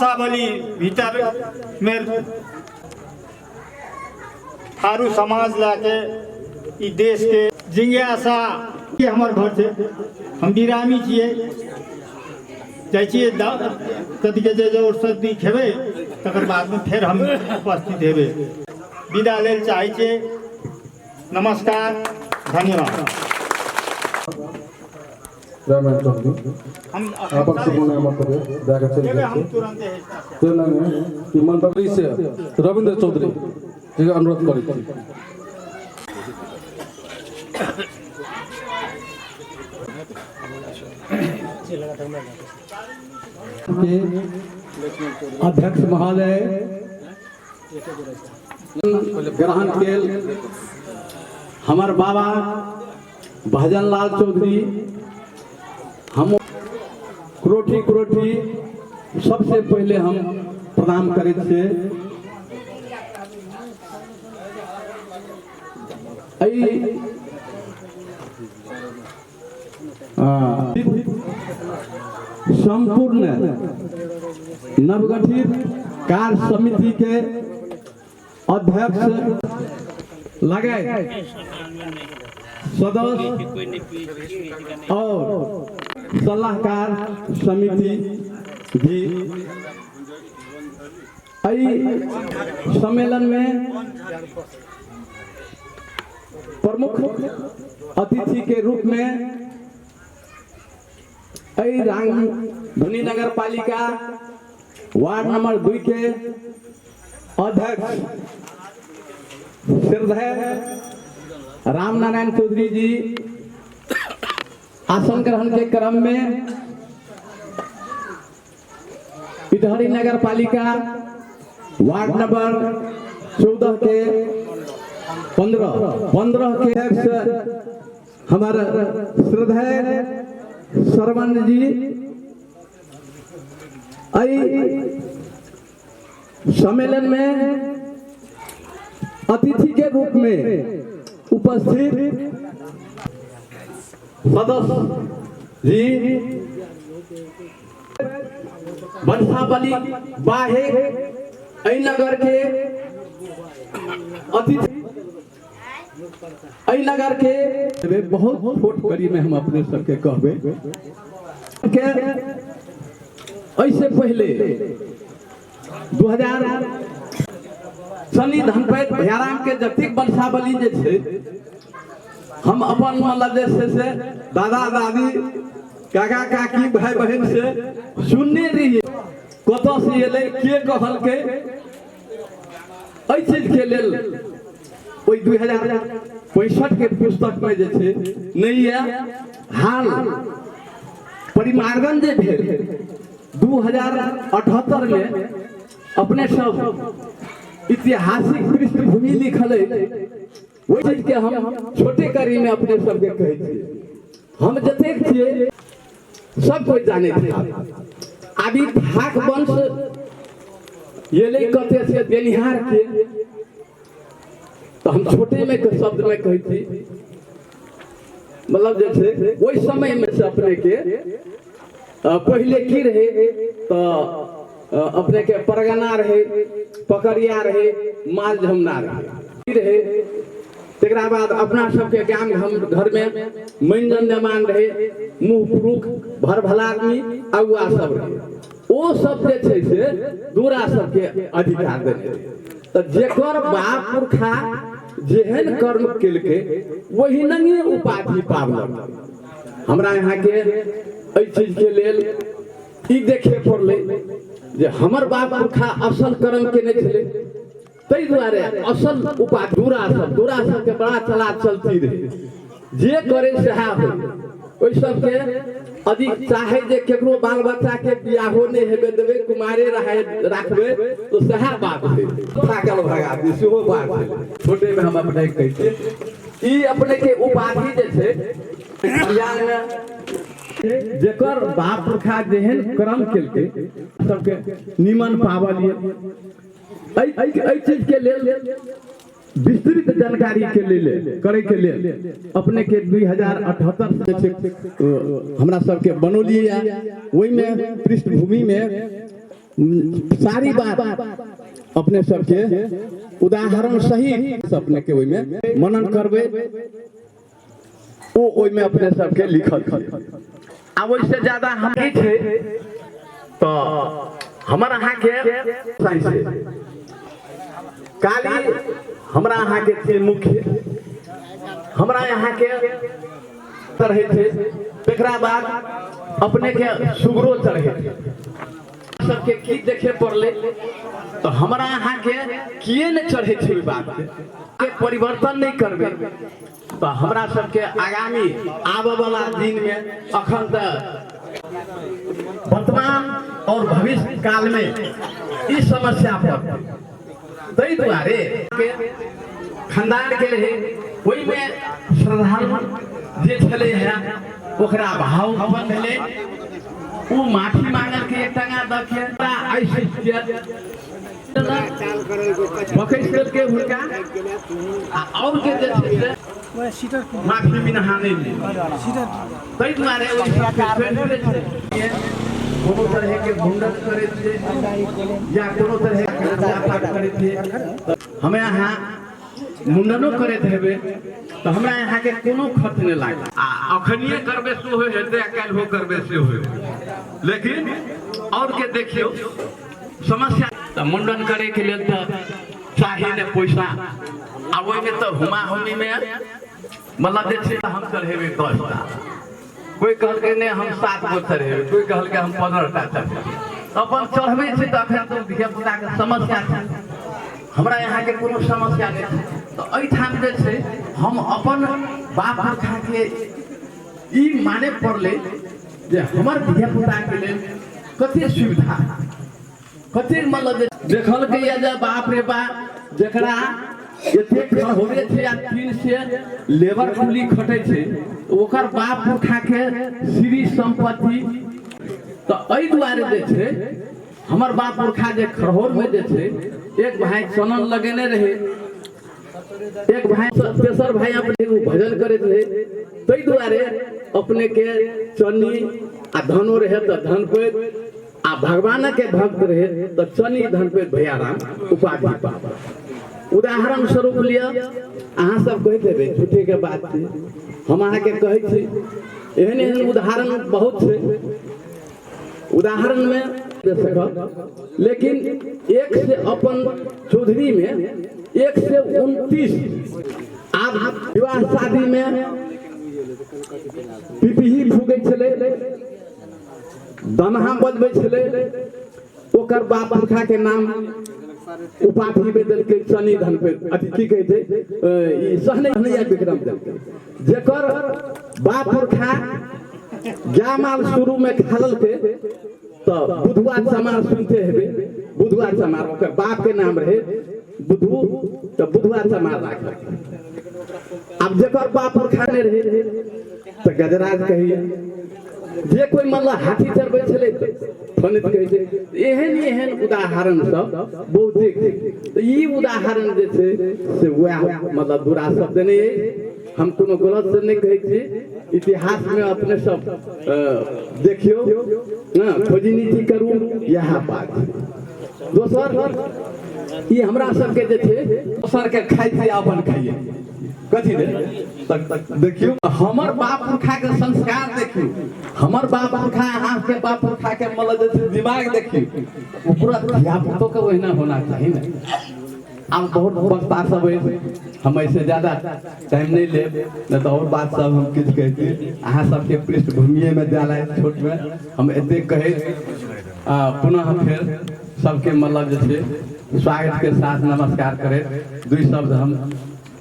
वंशावली भीतर में थारू समाज लाके ई देश के जिज्ञासा के हमार घर से हम बिरामी छिए जाइ छिए कथी के जे औषधि खेबे तकर बाद में फिर हम उपस्थित हेबे विदा लेल चाहै छिए। नमस्कार, धन्यवाद। हम मंत्री से रविंद्र चौधरी जी का अनुरोध करें। अध्यक्ष महोदय ग्रहण के हमार बाबा भजन लाल चौधरी हम क्रोठी सबसे पहले हम प्रणाम करे छे। संपूर्ण नवगठित कार्य समिति के अध्यक्ष लगाए सदस्य और सलाहकार समिति भी सम्मेलन में प्रमुख अतिथि के रूप में रांगधुनी नगर पालिका वार्ड नंबर 2 के अध्यक्ष श्रद्धेय राम नारायण चौधरी जी आसन ग्रहण के क्रम में इटहरी नगर पालिका वार्ड नंबर 14 के 15 के अध्यक्ष हमारे श्रद्धेय सरवन जी सम्मेलन में अतिथि के रूप में उपस्थित सदस्य जी वंशावली बाहे नगर के अतिथि नगर के बहुत छोट करी में हम अपने सबके कहबे ऐसे पहले 2000 सनी धनपैत भैयाराम के जतिक वंशावली जे छे हम अपन मतलब से दादा दादी काका काकी भाई बहन से सुनने रही कत से एले के कहल के चीज के लेल ओई 2065 के पुस्तक में जे छे नहीं है हाल परिमार्गन जे भेल 2078 में अपने सब ऐतिहासिक पृष्ठभूमि लिखल है वही चीज के हम छोटे करी में अपने सबके कहे छे। हम जते छिए सब कोई जाने थे अभी भाग वंश ये ले कते से देनिहार के तो हम छोटे में शब्द में कही थी मतलब जैसे वही समय में से अपने के पहले की रहे तो अपने के परगना रहे पकड़िया रहे माल झमना रहे तेकरा बाद अपना सबके गांव हम घर में मंजन जमान रहे मुंह पुरुख भर भला आदमी अगुआ सब रहे ओ सब जे छै से दूरा सबके अधिकार देने तो जेकर बाप पुरखा जेहन कर्म केलके वही नंगे उपाधि पावलक। हमरा यहाँ के एहि चीज के लेल ई देखे पड़ले जे हमर बाप पुरखा असल कर्म केने छले तै दुआरे असल उपाधि दूरा सब के बड़ा चला चलती रहे जे करे सहा हो ओइ सब के अधिक चाहे जे केकरो बाल बच्चा के बियाहो नहीं हेबे देबे कुमारे राखबे तो सहा बात है थाकल भगा दी सेहो बात है। छोटे में हम अपने कहते ई अपने के उपाधि जे छे ज्ञान जेकर बाप पुरखा जेहन कर्म केलके सबके निमन पावलिए एहि चीज के लेल विस्तृत जानकारी के लिए करे के लिए अपने के 2078 से हमरा सबके बनौलिए ओई में पृष्ठभूमि में सारी बात अपने सबके उदाहरण सहित अपने के ओइ में मनन करबे ओ ओइ में अपने सबके लिखल है। अब ओइसे ज्यादा हम की छै तो हमर अहाँ के साइंस काली हमरा अहाँ के छै मुख्य हमरा यहाँ के चढ़े थे तकरा बाद अपने के सुगरो चढ़े थे सबके की देखे पड़ले तो हमरा यहाँ के किए न चढ़े थे बात के परिवर्तन नहीं करबे तो हमरा सबके आगामी आबे वाला दिन में अखन तक वर्तमान और भविष्य काल में इस समस्या पर तै दुआरे के खानदान के रहे ओइ में श्रद्धालु जे छले है ओकरा भाव बन भेले उ माफी मांगल के एक टंगा द के ऐसे बकैसल के हुनका और के जे छै माफी मिनहा नहीं तै दुआरे ओइ सबके कोनो तरह के मुंडन करे थे या कोनो तरह के पूजा पाठ करे थे हमें यहाँ मुंडनो करे थे तो हमरा यहाँ के कोनो खर्च नहीं लागे अखनिए करबे से हो हेते काल हो करबे से हो लेकिन और के देखियो समस्या तो मुंडन करे के लिए तो चाहिए ने पैसा अब ओइ में तो हुमा हुमी में मतलब जे छै हम चढ़ेबे 10टा कोई कहल के ने हम 7 गो चढ़ेबे कोई कहल के हम 15टा चढ़ेबे अपन चढ़बे छै त अखन तो धिया पुता के समस्या छै हमरा यहाँ के कोनो समस्या नहीं तो एहि ठाम जे छै हम अपन बाप पुरखा के ई माने पड़ले जे हमर धिया पुता के लेल कते सुविधा कते मतलब देखल के या जे बाप रे बाप जेकरा एते होबे छै आ 3 से लेबर कुली खटे छै ओकर बाप पुरखा के श्री संपत्ति तो एहि दुआरे जे छै हमर बाप पुरखा जे खरहोर में जे छै एक भाई चनन लगेने रहे एक भाई तेसर भाई अपने भजन करे रहे तै दुआरे अपने के चन्नी आ धनो रहे तो धन पे आ भगवान के भक्त रहे तो चन्नी धन पे भैया राम उपाधि पा उदाहरण स्वरूप लिया अहाँ सब कहते हेबे झूठे के बात छै हम अहाँ के कहै छी एहन एहन उदाहरण बहुत छै उदाहरण में दे सकब लेकिन एक से अपन चौधरी में 1 से 29 आब विवाह शादी में पिपही फूकै छले दमहा बजबै छले ओकर बाप पुरखा के नाम उपाधि में देल के चनी धन पे अथी की कहै छै ई सहनैया विक्रम देल जेकर बाप पुरखा जामाल शुरू में खालल के तो बुधवा चमार सुनते हेबे बुधवा चमार ओकर बाप के नाम रहे बुधू तो बुधवा चमार राखल अब जेकर बाप पुरखा ने रहे तो गजराज कहिए जे कोई मतलब हाथी चढ़बै छले फनित कहै छै एहन एहन उदाहरण सब बहुते तो ई उदाहरण जे छै से वह मतलब बुरा शब्द नहीं है हम कोनो गलत से नहीं कहै छी इतिहास में अपने सब देखियो ना खोजी नीति करू यह बात दोसर ई हमरा सबके जे छै दोसर के खाइ छै अपन खाइए कथी रे देखियो हमर बाप पुरखा के संस्कार देखियो हमर बाप पुरखा अहाँ के बाप पुरखा के मतलब जे दिमाग देखियो पूरा धिया पुतो के वहिना होना चाहिए ना अब बहुत वक्ता सब है हम ऐसे ज्यादा टाइम नहीं ले न तो और बात सब हम किछ कहते अहाँ सबके पृष्ठभूमि में जाला छोट में हम एते कहे पुनः फिर सबके मतलब जे छै स्वागत के साथ नमस्कार करे दुई शब्द हम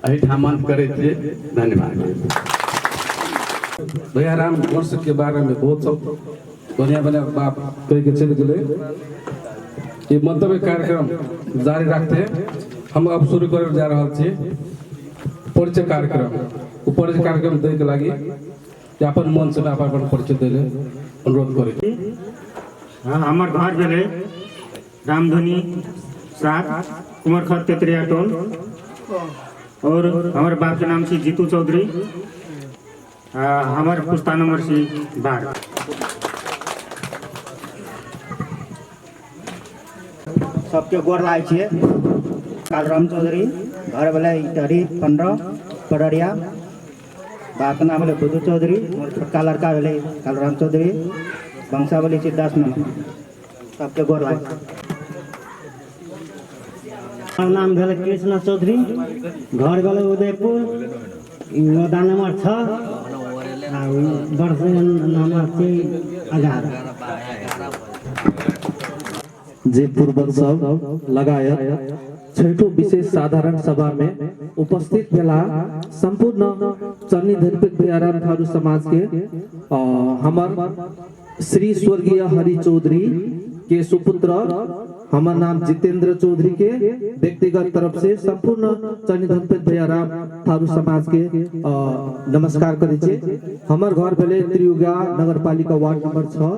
एही ठामन करे छियै धन्यवाद। भैया राम वर्ष के बारे में बहुत सब बढ़िया बढ़िया बात कह के चले गए ये मंतव्य कार्यक्रम जारी रखते हैं हम अब शुरू कर जा रहा छे परिचय कार्यक्रम वो परिचय कार्यक्रम दे के लागी अपन मन से अपन परिचय दे अनुरोध करे। हाँ हमार घर भेले रामधनी 7 कुमरखर तेतरिया टोल और हमारे बाप के नाम से जीतू चौधरी हमारे पुस्ता नंबर से 12। सबके गोर लागै छियै। कालराम चौधरी, घर भेलै इटहरी 15 पड़रिया, बाप नाम भेलै बुद्धू चौधरी, मोर छोटका लड़का भेलै कालराम चौधरी, वंशावली छै 10 नंबर। सबके गोर लागै छियै। हमर नाम भेलै कृष्ण चौधरी, घर भेलै उदयपुर, मोदा नंबर 6 आ वर्ष नंबर 11। जे पूर्वज सब लगायत छठो विशेष साधारण सभा में उपस्थित भेला संपूर्ण चन्नी धनपत भैयाराम थारू समाज के हमर श्री स्वर्गीय हरि चौधरी के सुपुत्र हमर नाम जितेंद्र चौधरी के व्यक्तिगत तरफ से संपूर्ण चन्नी धनपत भैयाराम थारू समाज के नमस्कार करे छी। हमर घर भेले त्रियुगा नगर पालिका वार्ड नंबर 6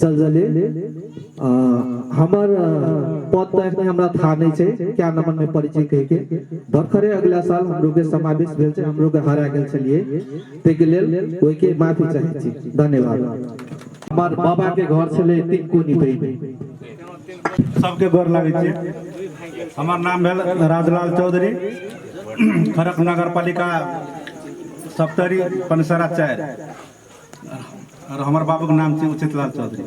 जलजले। हमर पद तो एखने हमरा था नहीं छै, क्या नंबर में परिचय कह के धरखरे अगला साल हमरो के समावेश भेल छै, हमरो के हरा गेल छलिए, ते के लेल ओइ के माफी चाहै छी। धन्यवाद। हमर बाबा के घर छले तिनकुनी बहिनी। सबके गोर लागै छी। हमर नाम भेल राजलाल चौधरी, खड़क नगर पालिका सप्तरी पनसरा 4 और हमर बाबू के नाम छै उचित लाल चौधरी,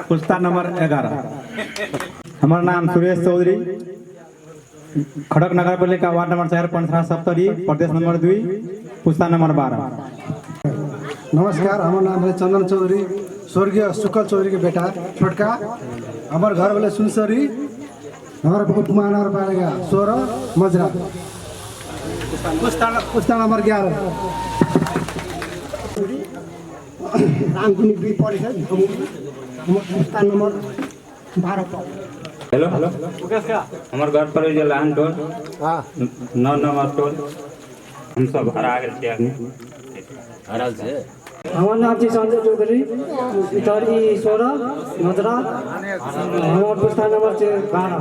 पुस्ता नंबर 11। हमर नाम सुरेश चौधरी, खड़क नगर पालिका वार्ड नंबर 4 पनसरा सप्तरी, प्रदेश नंबर 2, पुस्ता नंबर 12। नमस्कार, हमार नाम है चंदन चौधरी, स्वर्गीय शुक्ल चौधरी के बेटा छोटका। हमार घर वाले सुनसरी, हमारा उपमहानगर पालिका 16 मजरा, पुस्ता नंबर 11। रामकुनी 2 परिषद, पुस्ता नंबर 12। हेलो हमार घर पर जे लाहन टोल 9 नंबर टोल हम सब हरा गेल छियै। हरल छै। हमर नाम छै संजय चौधरी, इटहरी 16 मजरा, हमर पुस्ता नंबर छै 12।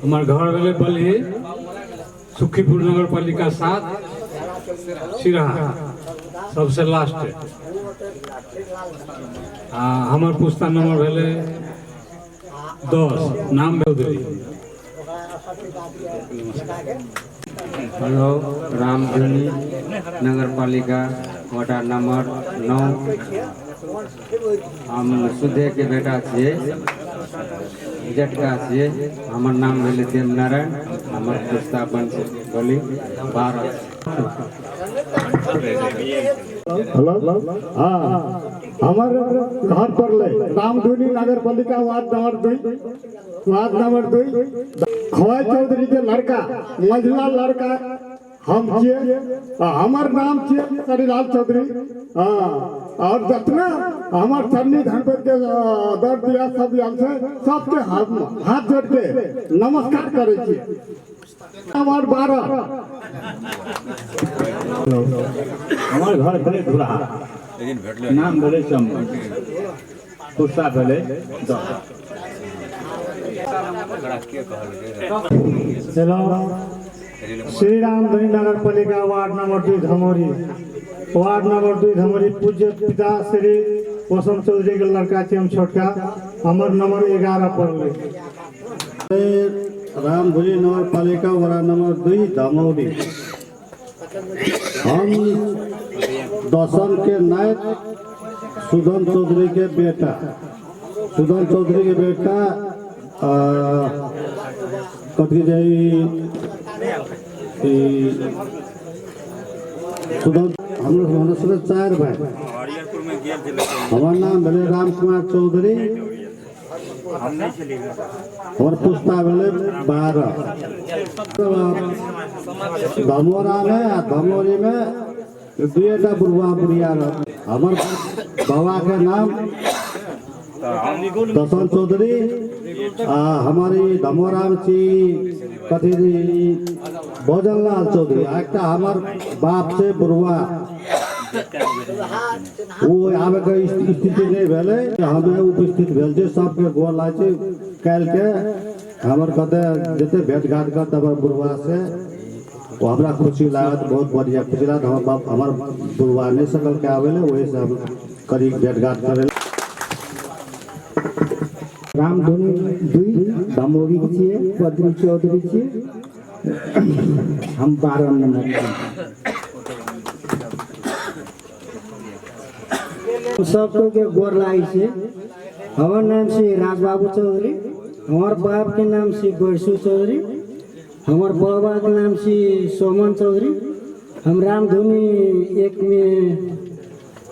हमार घर भेले बलही सुखीपुर नगर पालिका 7 सिराहा, सबसे लास्ट है। हमार पुस्ता नंबर भेले 10, नाम चौधरी। हेलो रामधुनी नगर पालिका वार्ड नंबर 9। हम सुधे के बेटा छियै, जटका छियै। हमर नाम भेले देवनारायण, हमर पुस्ता वंश बोली 12। हेलो, हाँ, हमार घर पर ले रामधुनी नगर पालिका वार्ड नंबर 2 खवाई चौधरी के लड़का मझला लड़का हम छियै। हमार नाम छियै हरिलाल चौधरी। और जितना हमार चन्नी धनपत के दर दिया सब आयल छै, सबके हाथ जोड़ के नमस्कार करे छी। नंबर 12। हमार घर भेले धुरा, नाम भेले चंबा, पुस्ता भेले 10। हेलो, श्री रामधुनी नगर पालिका वार्ड नंबर 2 धमोरी, वार्ड नंबर 2 धमोरी, पूज्य पिता श्री वसंत चौधरी के लड़का छी हम छोटका। हमर नंबर 11 पड़ले। रामधुनी नगर पालिका वार्ड नंबर 2 धमोरी। हम दसम के नायक सुधन चौधरी के बेटा, सुधन चौधरी के बेटा कथी जाई सुधन। हम लोग 4 भाई। हमार नाम भेले राम कुमार चौधरी, और पुस्ता भेले 12। धमोरा में धमोरी में 2टा बुढ़वा बुढ़िया। हमार बाबा के नाम दसन चौधरी, हमारी धमोरा में छी कथी भोजनलाल चौधरी। एक हमार बाप से बुढ़वा वो आबे के स्थिति नहीं भेले, हमें उपस्थित भेल छै। सबके गोर लागै छै। काल के हमर कते जते भेंट घाट कर तब बुढ़वा से वो हमरा खुशी लागत, बहुत बढ़िया खुशी लागत। हमार बाप हमार बुढ़वा नहीं सकल के आवेले, वही से हम करीब भेंट घाट करे। रामधुनी 2 दमोगी छियै, बद्री चौधरी छियै, हम 12 नंबर सबको के गोर लागै छै। हमर नाम से राजबाबू चौधरी, हमार बाप के नाम से गोरसू चौधरी, हमार बाबा के नाम से सोमन चौधरी। हम रामधुनी 1 में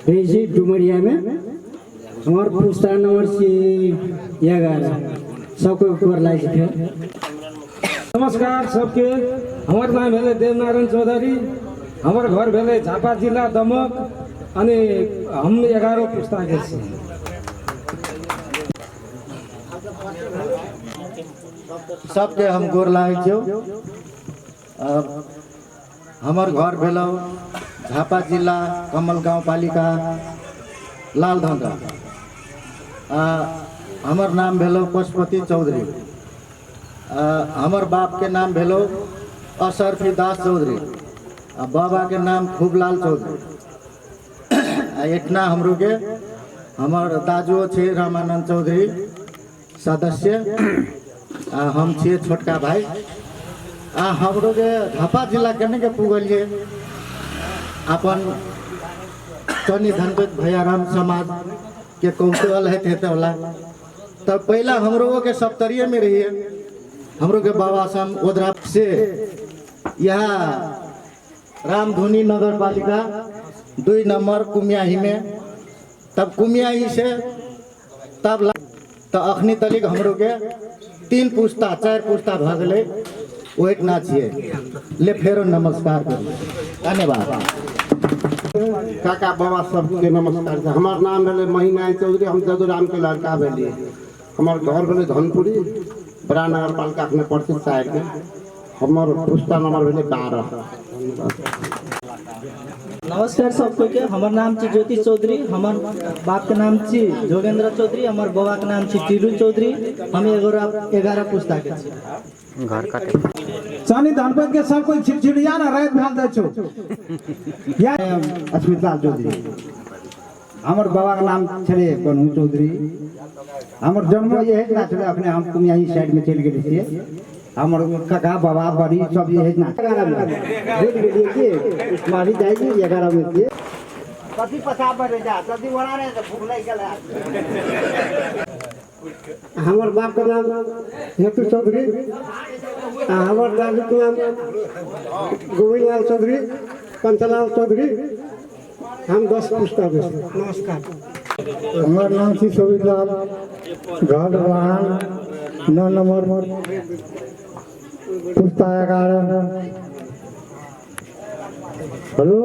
भेजी डुमरिया में, हमार पुस्ता नंबर से 11। सबको गोर लागै छै। नमस्कार सबके, हमार नाम भेले देवनारायण चौधरी, हमार घर भेले झापा जिला दमक, अनि हम 11 पुस्ता के छी। सबके हम गोर लागै छियौ। हमर घर भेलौ झापा जिला कमल गाँव पालिका लालधंगा। हमर नाम भेलौ पशुपति चौधरी। हमर बाप के नाम भेलौ अशरफी दास चौधरी, बाबा के नाम खूबलाल चौधरी। इतना हमरो के हमर दाजुओ छे रामानंद चौधरी सदस्य, हम छे छोटका भाई। हमरो के झापा जिला केने के पुगलिए अपन चनी धनबत भैयाराम समाज के कौशल है होला। तब पहला हमरो के सप्तरिये में रहिए, हमरो के बाबा सम ओदरा से यहाँ रामधुनी नगर पालिका 2 नंबर कुमियाही में। तब कुमियाही से तब तो अखनी तलिक हमरो के 3 पुस्ता 4 पुस्ता भ गए। ओहिना छिए ले फेरो नमस्कार करू, धन्यवाद। काका बाबा सबके नमस्कार। हमार नाम भेले महीना चौधरी, हम जदुराम के लड़का भेलिए। हमार घर भेले धनपुरी बड़ा नगर पालिका में पड़ते साइड के। हमार पुस्ता नंबर भेले 12। नमस्कार सबको के, हमार नाम छी ज्योति चौधरी, हमार बाप के नाम छी जोगेंद्र चौधरी, हमार बाबा के नाम छी टीलू चौधरी। हम 11 पुस्ता के छी। चानी धनपत के सब कोई छिड़छिड़िया ना रात भेल दै छौ। या अस्मिता चौधरी, हमर बाबा के नाम छले कन्हू चौधरी। हमर जन्म ये ना छले, अपने हम कुमियाही साइड में चल गेल छिए। हमर काका बाबा बड़ी सब ये ना भेट गेलिए कि इस्माली जाएगी 11 में से कथी पछा पर जा कथी बड़ा रे तो भूख लग गेल। हमर बाप का नाम हेतु चौधरी, हमर दादी के नाम गोविंदलाल चौधरी, पंचलाल चौधरी। हम 10 पुस्ता के। नमस्कार। हमर नाम छी सोविलाल, घर वाहन 9 नंबर पुस्ता 11। हेलो,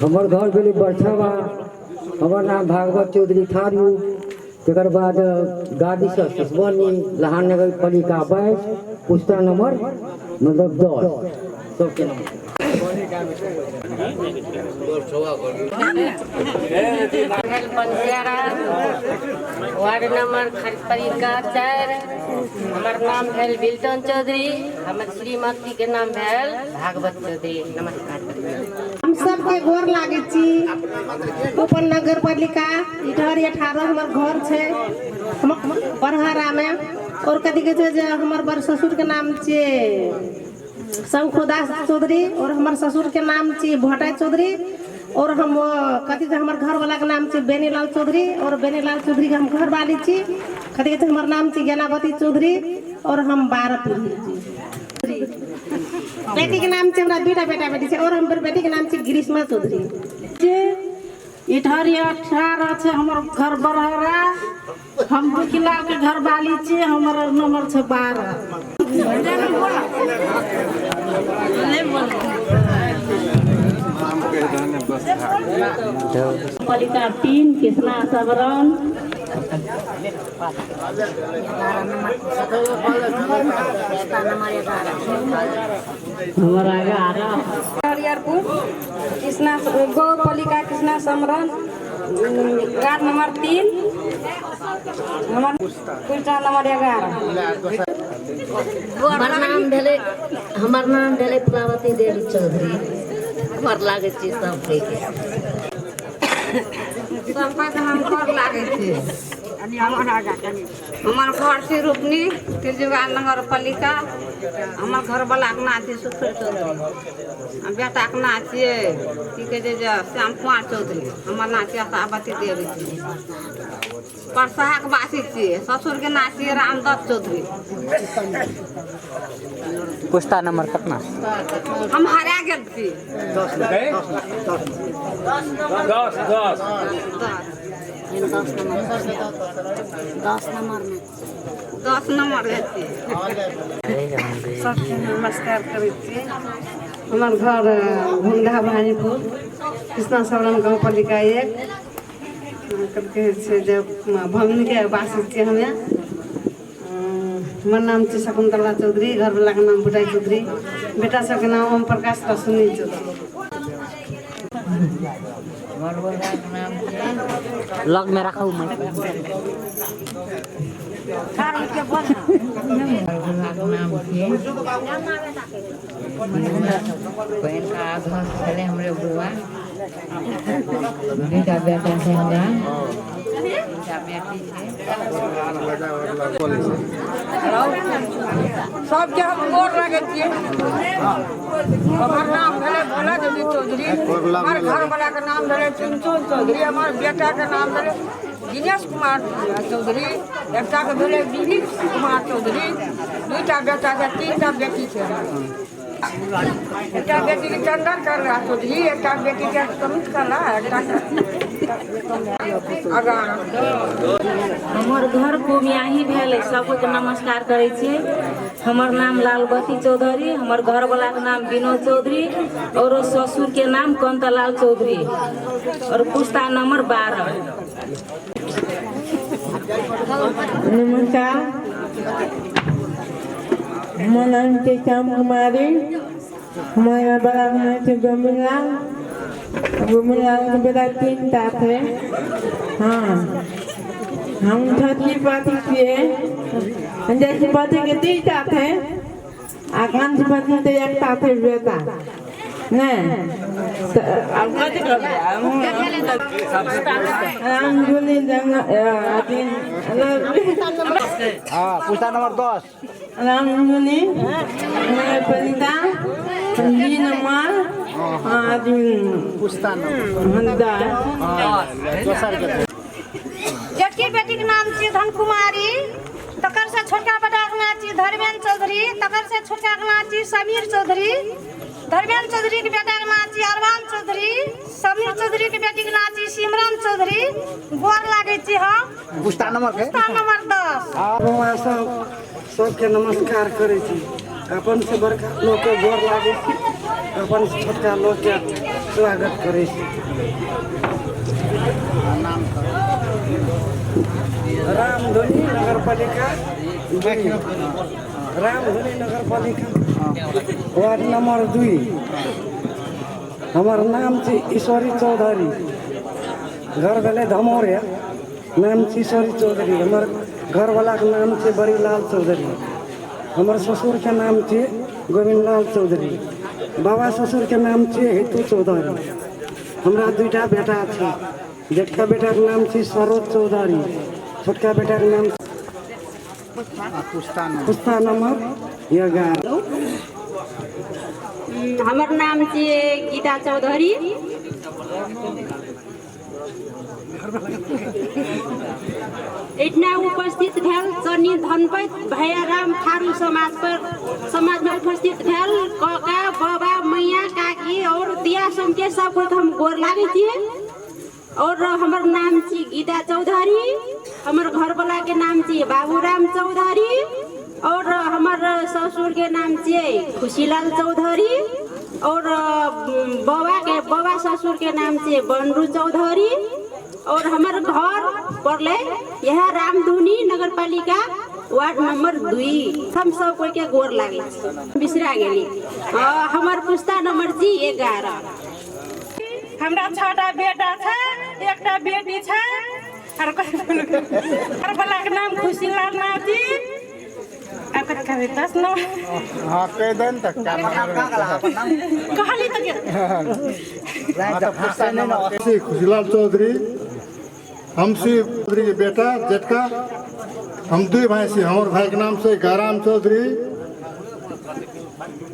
हमर घर भेलै बरछावा, हमर नाम भागवत चौधरी थारू। तकर बाद गाड़ी से ससबनी लहान नगर पालिका 22 पुस्ता नंबर मतलब 10। सबके वार्ड नंबर पालिका 4। हमार नाम भेल बिल्टन चौधरी, हमर श्रीमती के नाम भेल भागवत चौधरी। नमस्कार। हम सबके गोर लागे छी। ऊपर नगर पालिका इधर 18 हमर घर छे, हम बरहरा में। और कथी के जे हमर बड़ ससुर के नाम छे शंखुदास चौधरी, और हमार ससुर के नाम छी भट्टा चौधरी। और हम कथी के हमर घर वाला के नाम छी बेनीलाल चौधरी, और बेनीलाल चौधरी के हम घर वाली छी। कथी के हमर नाम छी ज्ञानावती चौधरी, और हम 12 पीढ़ी छी। बेटी के नाम छी हमरा बेटा बेटी छी, और हमर बेटी के नाम छी ग्रीष्मा चौधरी। इधर 18 छे हमर घर बरहरा, हम दुखीलाल के घर वाली छी। हमर नंबर छे 12। पालिका 3 कृष्णा सबरन। हमारा 11 हरियरपुर कृष्णा गौ पालिका कृष्णा समरन, वार्ड नंबर 3, हमारा पुस्ता नंबर 11। हमार नाम भेले प्रभावती देवी चौधरी घर लागे छी सब के हम घर लागे छी हमार घर से रूपनी तिरजुगा नगर पालिका हमार घर वाला के नाम छी सुखर चौधरी बेटा के नाम छियै की कहे छै श्याम कुमार चौधरी हमार नाम छियै आशावती देवी परसाहा के वासी छियै ससुर के नाम छियै रामदत्त चौधरी पुस्ता नंबर कितना हम हरा गेल छी 10 नंबर सबके नमस्कार करै छी हमार घर भुंडा भानीपुर कृष्णा सवरण गाँव पालिका 1 कहै छै जे भंगनी के वासी छी हमे हमार नाम छी शकुंतला चौधरी घर वाला के नाम बुटाई चौधरी बेटा सबके नाम ओम प्रकाश और सुनील चौधरी लग में रखा हूँ मैं बहन का आधार चले हमरे बुआ बेटा बेटा से हमरा बेटा बेटी सबके हम गोर लगे छियै हमार नाम भेले भोला देवी चौधरी हमार घर वाला के नाम भेले चुनचुन चौधरी हमार बेटा के नाम भेले दिनेश कुमार चौधरी एकटा के भेले विनीत कुमार चौधरी दुईटा बेटा के तीनटा बेटी छै एकटा बेटी के चंदन करला चौधरी एकटा बेटी के समित करला एकटा हमर घर कुमियाही भेल सबके नमस्कार करै छी हमर नाम लालबती चौधरी हमर घर वाला के नाम विनोद चौधरी और ससुर के नाम कांतालाल चौधरी और पुस्ता नंबर 12 नमस्कार हमारा नाम है श्याम कुमारी हमारा बड़ा नाम है गोमिलाल के बेटा 3 थे हाँ हम छठी पति किए जैसे पति के 3 थे आकांक्ष पति तो 1 थे बेटा पुस्ता नंबर 10 रामधुनी पलिता नंबर पुस्ता जेठकी बेटी के नाम छी धन कुमारी तकर से छोटका बेटा के नाम छी धर्मेंद्र चौधरी तकर से छोटका के नाम छी समीर चौधरी धर्मेंद्र चौधरी के बेटा के नाम छी अरमान चौधरी समीर चौधरी के बेटी के नाम छी सिमरन चौधरी गोर लागे छी हम पुस्ता नंबर 10 सबके नमस्कार करे छी अपन से बड़का लोग के गोर लागे छी अपन से छोटका लोग के स्वागत करे छी रामधुनी नगर पालिका वार्ड नंबर 2 हमार नाम छी ईश्वरी चौधरी घर भेले धमौरिया नाम छी ईश्वरी चौधरी हमार घर वाला के नाम छी बड़ीलाल चौधरी हमार ससुर के नाम छी गोविंद लाल चौधरी बाबा ससुर के नाम छी हेतु चौधरी हमरा 2टा बेटा छै जेठका बेटा के नाम छी सरोज चौधरी छोटका बेटा के नाम पुस्ता नंबर 11 हमर नाम छी गीता चौधरी इतना उपस्थित भेल सनी धनपत भैयाराम थारू समाज में उपस्थित भेल काका बाबा मैया काकी और दिया समके सब हम गोर लागे छी और हमर नाम छी गीता चौधरी हमर घर वाला के नाम छी बाबूराम चौधरी और हमर ससुर के नाम छी खुशीलाल चौधरी और बाबा ससुर के नाम छी बंडू चौधरी और हमर घर पड़ले यह रामधुनी नगर पालिका वार्ड नंबर 2 हम सब कोई के गोर लागे बिसरा गेली हमर पुस्ता नंबर छी 11 हमरा 6टा बेटा छै एकटा बेटी छै और वाला के नाम खुशीलाल नाथी 10 नंबर हाँ कह दें तक कहानी तक खुशीलाल चौधरी हमसी चौधरी के बेटा जेठका हम 2 भाई से हमारे भाई के नाम से गाराम चौधरी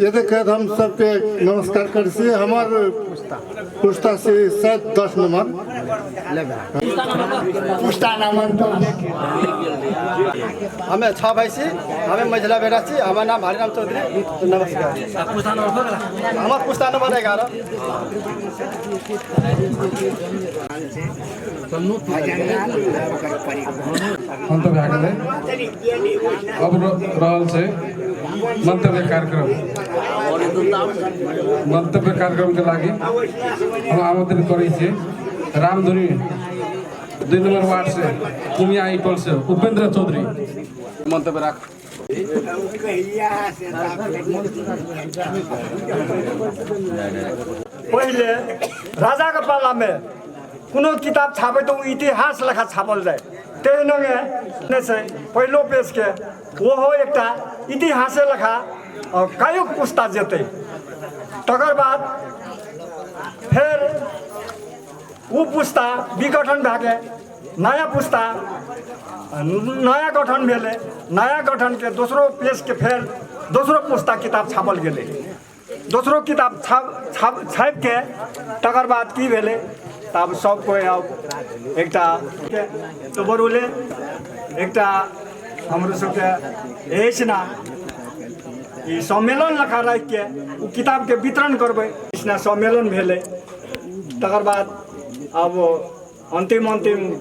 ये देखकर हम सबके नमस्कार कर से हमारे पुस्ता से शायद 10 नंबर पुस्ता नंबर हमें 6 भाई से हमें मझला बेटा से हमारा नाम हरिराम चौधरी नमस्कार हमारा पुस्ता नंबर 11 मंतव्य आगे अब रहल से मंतव्य कार्यक्रम के लागी हम आमंत्रित करै छी रामधुनी 2 नंबर वार्ड से कुमिया इटोल से उपेंद्र चौधरी मंतव्य राख पहले राजा के पाला में कोनो किताब छापे तो इतिहास लेखा छापल जाए तेने से पहलो पेज के वो हो एक इतिहास लेखा और कई पुस्ता जेते तकर बाद फिर वो पुस्ता विघटन भागे नया पुस्ता नया गठन भेले नया गठन के दोसरो पेज के फिर दोसरो पुस्ता किताब छापल गेले दोसरो किताब छाप के तकर बाद की भेले तब सब कोई अब एक तो बरूले एक हमरो सबके ऐसना ई सम्मेलन लखा रख के वो किताब के वितरण करबे इसना सम्मेलन भेले तकर बाद अब अंतिम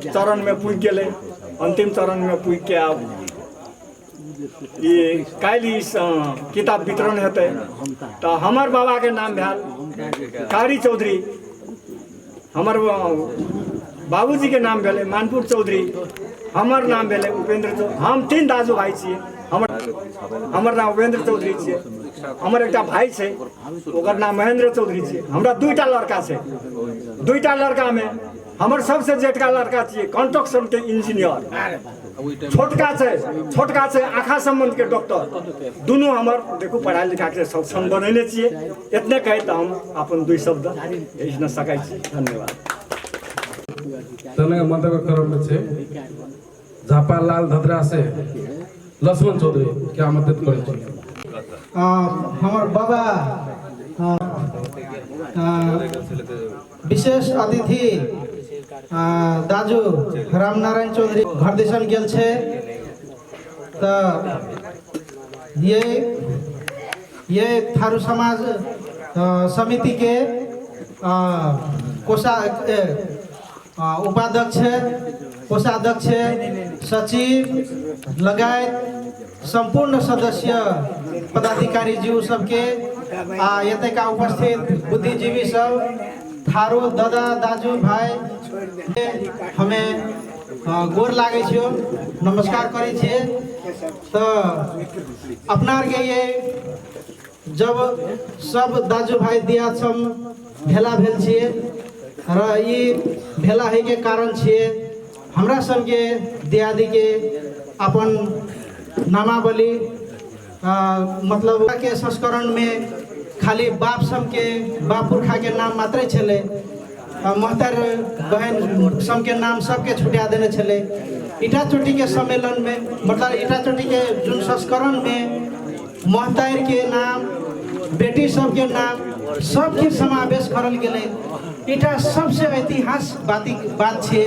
चरण में पुग गेले अंतिम चरण में पुग के अब ये काल्हि किताब वितरण हेतै तो हमर बाबा के नाम भेल कारी चौधरी हमर बाबूजी के नाम भेले मानपुर चौधरी हमर नाम भेले उपेंद्र चौधरी हम 3 दाजू भाई छियै हमर नाम उपेंद्र चौधरी छियै हमर एकटा भाई छै ओकर नाम महेंद्र चौधरी छियै हमरा 2टा लड़का छै 2टा लड़का में हमर सबसे जेठका लड़का छियै कंस्ट्रक्शन के इंजीनियर छोटका छै आँखा संबंध के डॉक्टर दोनों हमर देखो पढ़ाई लिखा के सक्षम बनैले छियै इतने कहे तो हम अपन 2 शब्द न सकै छी धन्यवाद तने मंतव्य क्रम में छे झापा लाल धदरा से लक्ष्मण चौधरी क्या मदद करे छी हमार बाबा विशेष अतिथि दाजू रामनारायण चौधरी घर दिसन गेल छे तो ये थारू समाज समिति के उपाध्यक्ष कोषाध्यक्ष सचिव लगायत संपूर्ण सदस्य पदाधिकारी जीव सबके यते का उपस्थित बुद्धिजीवी सब थारू दादा दाजू भाई हमें गोर लागे छियो नमस्कार करे छिए तो अपना के ये जब सब दाजू भाई दिया सब भेला भेल छिए र ई भेला है के कारण छिए हमरा सब के दियादी के अपन नामावली मतलब के संस्करण में खाली बाप सब के बाप पुरखा के नाम मात्र छले महतर बहन सब के नाम सबके छुटा देने छले इटा चोटी के सम्मेलन में मतलब इटा चोटी के जो संस्करण में महतर के नाम बेटी सब के नाम सबके समावेश करल गेले इटा सबसे ऐतिहासिक बात छे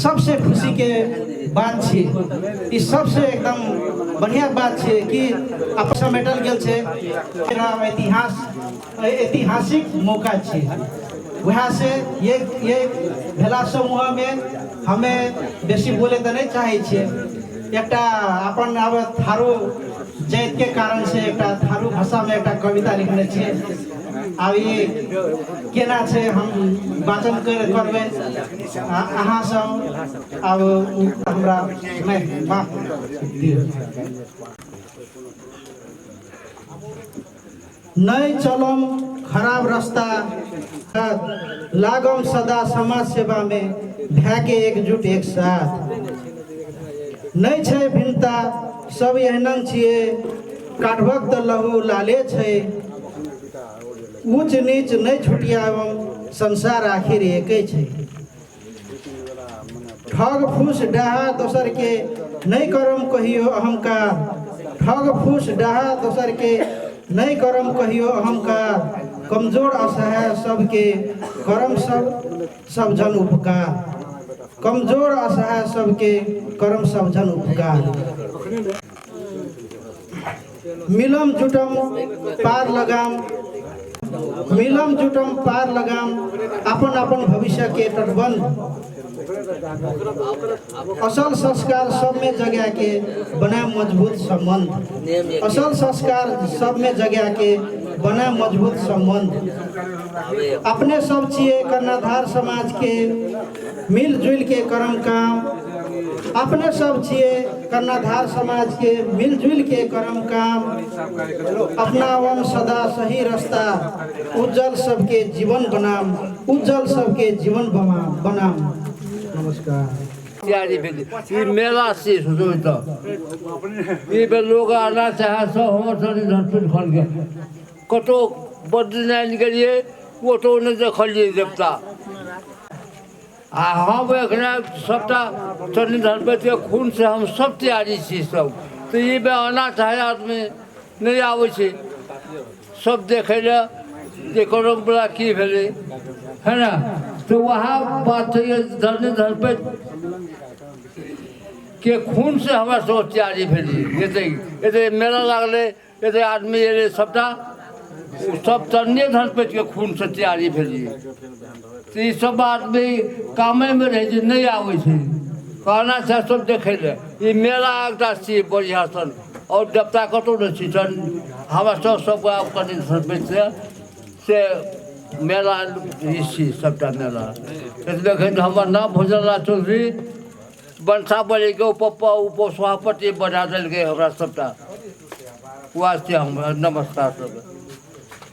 सबसे खुशी के बात छे ई सबसे एकदम बढ़िया बात छे कि आप समेटल गेल छे ऐतिहासिक मौका छे वहाँ से ये भेला समूह में हमें बेसी बोले तो नहीं चाहे छे एकटा अपन अब थारू जात के कारण से एकटा थारू भाषा में एकटा कविता लिखने छे अब ये केना छे हम वाचन करबे अहाँ सब अब हमरा मैं माफ दियो नहीं चलम खराब रास्ता लागम सदा समाज सेवा में भैके एकजुट एक साथ नहीं छे भिन्नता सब एहनन छिए काटभक त लहू लाले छै, ऊंच नीच नहीं छुटियावम, संसार आखिर एके छै। ठग फूस डाहा दोसर के नहीं करम कहियो अहंकार, ठग फूस डाहा दोसर के नहीं करम कहियो अहंकार, कमजोर असहाय सबके करम सब जन उपकार, कमजोर असहाय सबके करम सब जन उपकार। मिलम जुटम पार लगाम, मिलम जुटम पार लगाम, अपन अपन भविष्य के तटबंध, असल संस्कार सब में जगह के बना मजबूत संबंध, असल संस्कार सब में जगह के बना मजबूत संबंध। अपने सब चिए कर्णाधार समाज के मिलजुल के कर्म काम, अपने सब चिए कर्णाधार समाज के मिलजुल के कर्म काम, अपनावम सदा सही रास्ता, उज्जवल सबके जीवन बनाम, उज्जवल सबके जीवन बनाम। नमस्कार। तैयारी भेली मेला से सोचो ये बे लोग आना चाहे सब हमर सनी धनपुर खन के कतो बद्रीनारायण गेलिए ओतो ने देखलिए देवता आ हम एखने सबटा सनी धनपुर के खून से हम सब तैयारी छी सब। तो ये बे आना चाहे आदमी नहीं आवे छे सब देखे ले जे करम बला की भेले है ना। तो वहाँ बात है धनी धनपुर के खून से हमारा सब तैयारी भेली। ये मेला लागले ये आदमी ये सबटा सब तन्ने धनपेट के खून से तैयारी भेली। तो ये सब आदमी कामे में रहे नहीं आवे छे कहना छै सब देखे ले ये मेला एकटा छी बढ़िया सन और देवता कतौ न छी सन हमरा सब कनि धनपेट से मेला छी सबटा मेला। देखे हमर नाम भोजनलाल चौधरी बंसावली के उप सभापति बना दिल गए हमरा सबटा वास्ते हम नमस्कार सब।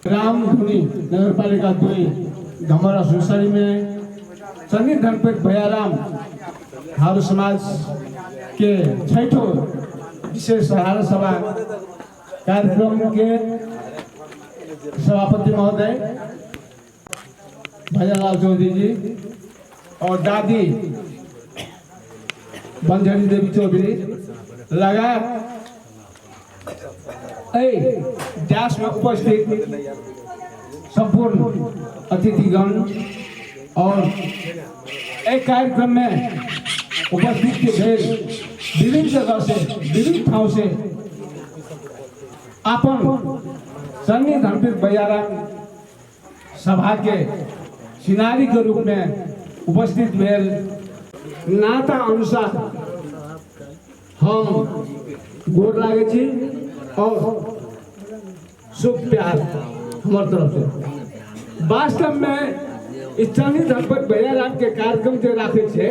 रामधुनी नगर पालिका 2 धमरा सुसरी में सनी धनपेट भैयाराम थारू समाज के 6ठो विशेष सहारा सभा कार्यक्रम के सभापति महोदय भजनलाल चौधरी जी और दादी बंजरी देवी चौधरी लगा व्यास में उपस्थित संपूर्ण अतिथिगण और एक कार्यक्रम में उपस्थित के भेद विभिन्न जगह से विभिन्न ठाव से अपन सनी धनपेट भैयाराम सभा के सिनारी के रूप में उपस्थित भेल। नाता अनुसार हम गोर लागे छी और शुभ प्यार हमारे तरफ से। वास्तव में इस सनी धनपेट भैयाराम के कार्यक्रम जो राखे छे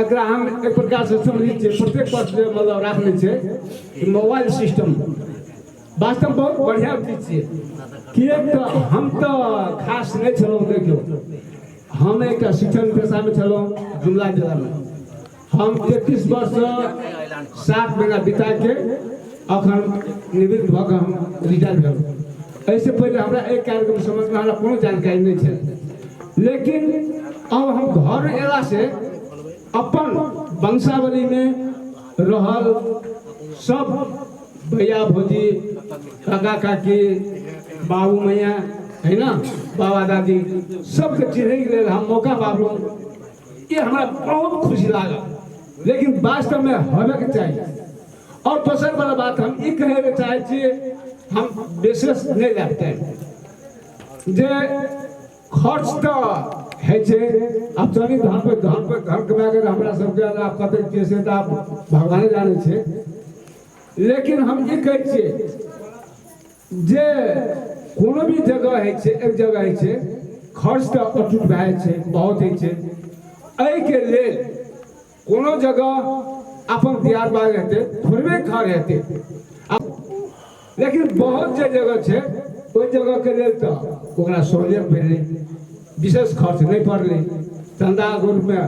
एकरा हम एक प्रकार से समझी छे प्रत्येक वर्ष मतलब राखले छे मोबाइल सिस्टम वास्तव में बहुत बढ़िया चीज छे कि तो हम तो खास नहीं छलो। देखियो हम एक शिक्षण पेशा में छलो जुमला जिला में हम 33 वर्ष 7 महीना बिता के अखन निवृत्त भऽ के हम रिटायर भेल। ऐसे पहले हमरा एक कार्यक्रम समझ में हमरा कोनो जानकारी नहीं छे लेकिन अब हम घर एला से अपन वंशावली में रहल सब भैया भौजी काका काकी बाबू मैया है ना बाबा दादी सबके चिन्हे के लिए हम मौका पाबलो ये हमरा बहुत खुशी लागल। लेकिन वास्तव में होबे के चाहिए। और दोसर वाला बात हम ये कहे चाहे छिए हम विशेष नहीं रखते जे खर्च तो है छे अब सनी धान पे घर कमा के हमरा सबके आप कते के से आप भगवान जाने छे। लेकिन हम ये कहे छिए जे कोनो भी जगह है छे एक जगह है छे खर्च तो अटूट भाई छे बहुत है छे एहि के लेल कोनो जगह अपन दियार बाग रहते थोड़े घर रहते लेकिन बहुत जगह छे ओई जगह के लेल तो ओकरा सहूलियत भेले विशेष खर्च नहीं पड़ले चंदा रूप में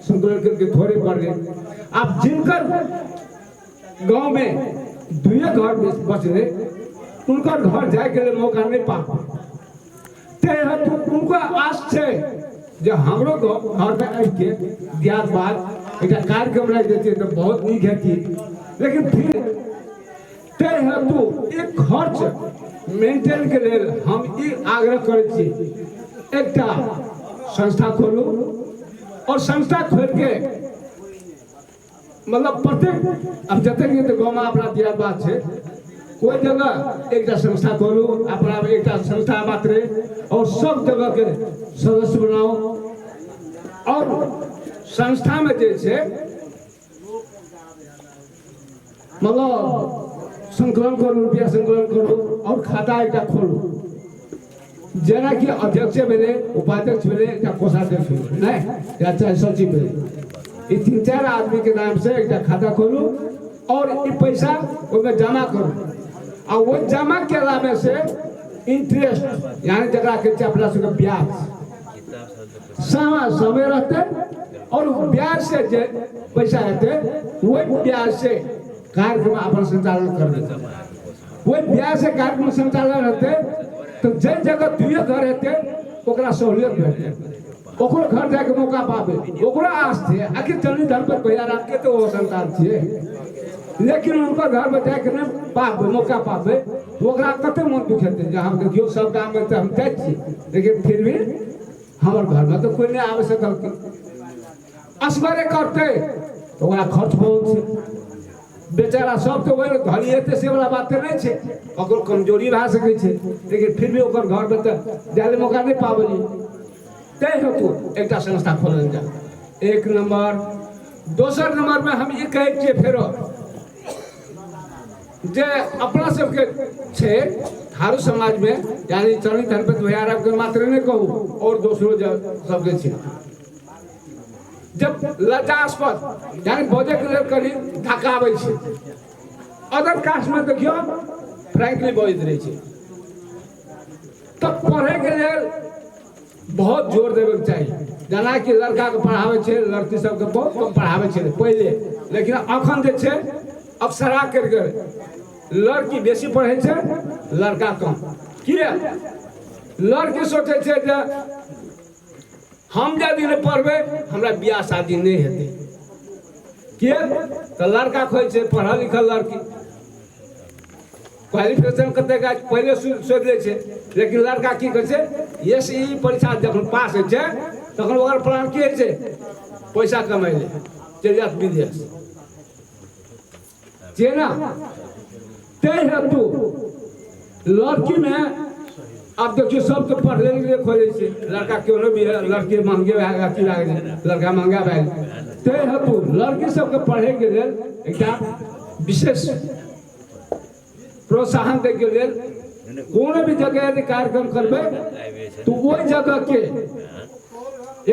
संकलन करके थोड़े पड़ले। अब जिनकर गांव में दुए घर बचले उनका घर जाए के लिए मौका नहीं पा तो उनको आस है जो हमरो घर में आबि के दियाद बात एक कार्यक्रम रख देती तो बहुत नीक हेती लेकिन फिर ते हेतु एक खर्च मेंटेन के लिए हम ई आग्रह करै छी एकटा संस्था खोलू और संस्था खोल के मतलब प्रत्येक अब जते भी गाँव में अपना दिया बात है कोई जगह एक संस्था खोलू अपना एक संस्था मात्र और सब जगह के सदस्य बनाओ और संस्था में जैसे मतलब संकलन करू रुपया संकलन करू और खाता एक खोलू जना कि अध्यक्ष भेले उपाध्यक्ष भेले एक कोषाध्यक्ष भेले नहीं या चाहे सचिव भेले ये 3-4 आदमी के नाम से एक खाता खोलू और ये पैसा उसमें जमा करू और वो जमा केला में से इंटरेस्ट यानी जगह के अपना से ब्याज समय रहते और ब्याज से जो पैसा रहते वो ब्याज से कार्यक्रम अपन संचालन कर देते वो ब्याज से कार्यक्रम संचालन रहते तो जिस जगह दुए घर रहते ओकरा सहूलियत भेटे ओकरो घर जाके मौका पावे ओकरा आस थे आखिर चलनी धर पर भैया राम के तो वो संतान थे लेकिन उनका घर में जाके न पावे मौका पावे तो ओकरा कते मन दुखेते जहां देखियो सब काम में हम जाय छी लेकिन फिर भी हमर घर में तो कोई नहीं आवे सकल के असमरे करते तो ओकरा खर्च बहुत छै बेचारा सब तो वही धनी हेते से वाला बात नहीं छे ओकर कमजोरी भा सके छे लेकिन फिर भी ओकर घर में तो जाले मौका नहीं पावली तै हेतु एकटा संस्था खोलल जा एक नंबर दोसर नंबर में हम ये कहै छियै फेरो जे अपना सबके छे थारू समाज में यानी चरणी धनपत भैया के मात्र नहीं कहू और दूसरो सबके छे जब लज्जास्पद यानी बोझे के लिए करी धकावे छे अदर कास्ट में देखियो फ्रैंकली बोझ रहे छे तब पढ़े के लिए बहुत जोर देवे चाहिए जना कि लड़का के पढ़ावे छे लड़की सब के बहुत कम पढ़ावे छे पहले लेकिन अखन जे छे अक्सरा करके लड़की बेसी पढ़े छे लड़का कम किया लड़की सोचे छे जे हम यदि नहीं पढ़बे हमरा बियाह शादी नहीं हेते किया तो लड़का खोज छे पढ़ा लिखल लड़की क्वालिफिकेशन करते पहले सोच ले छे लेकिन लड़का की करे छे एसई परीक्षा जब पास हो छे तखन ओकर प्लान की छे पैसा कमाई ले चल जात विदेश जे ना ते हेतु लड़की में अब देखियो सब तो पढ़ने के लिए खोजे छे लड़का क्यों नहीं भी लड़की महंगे आएगा कि लागे लड़का महंगा आएगा ते हेतु लड़की सब के पढ़े के लिए एक विशेष प्रोत्साहन दे के लिए कोनो भी जगह यदि कार्यक्रम करबे तो वो जगह के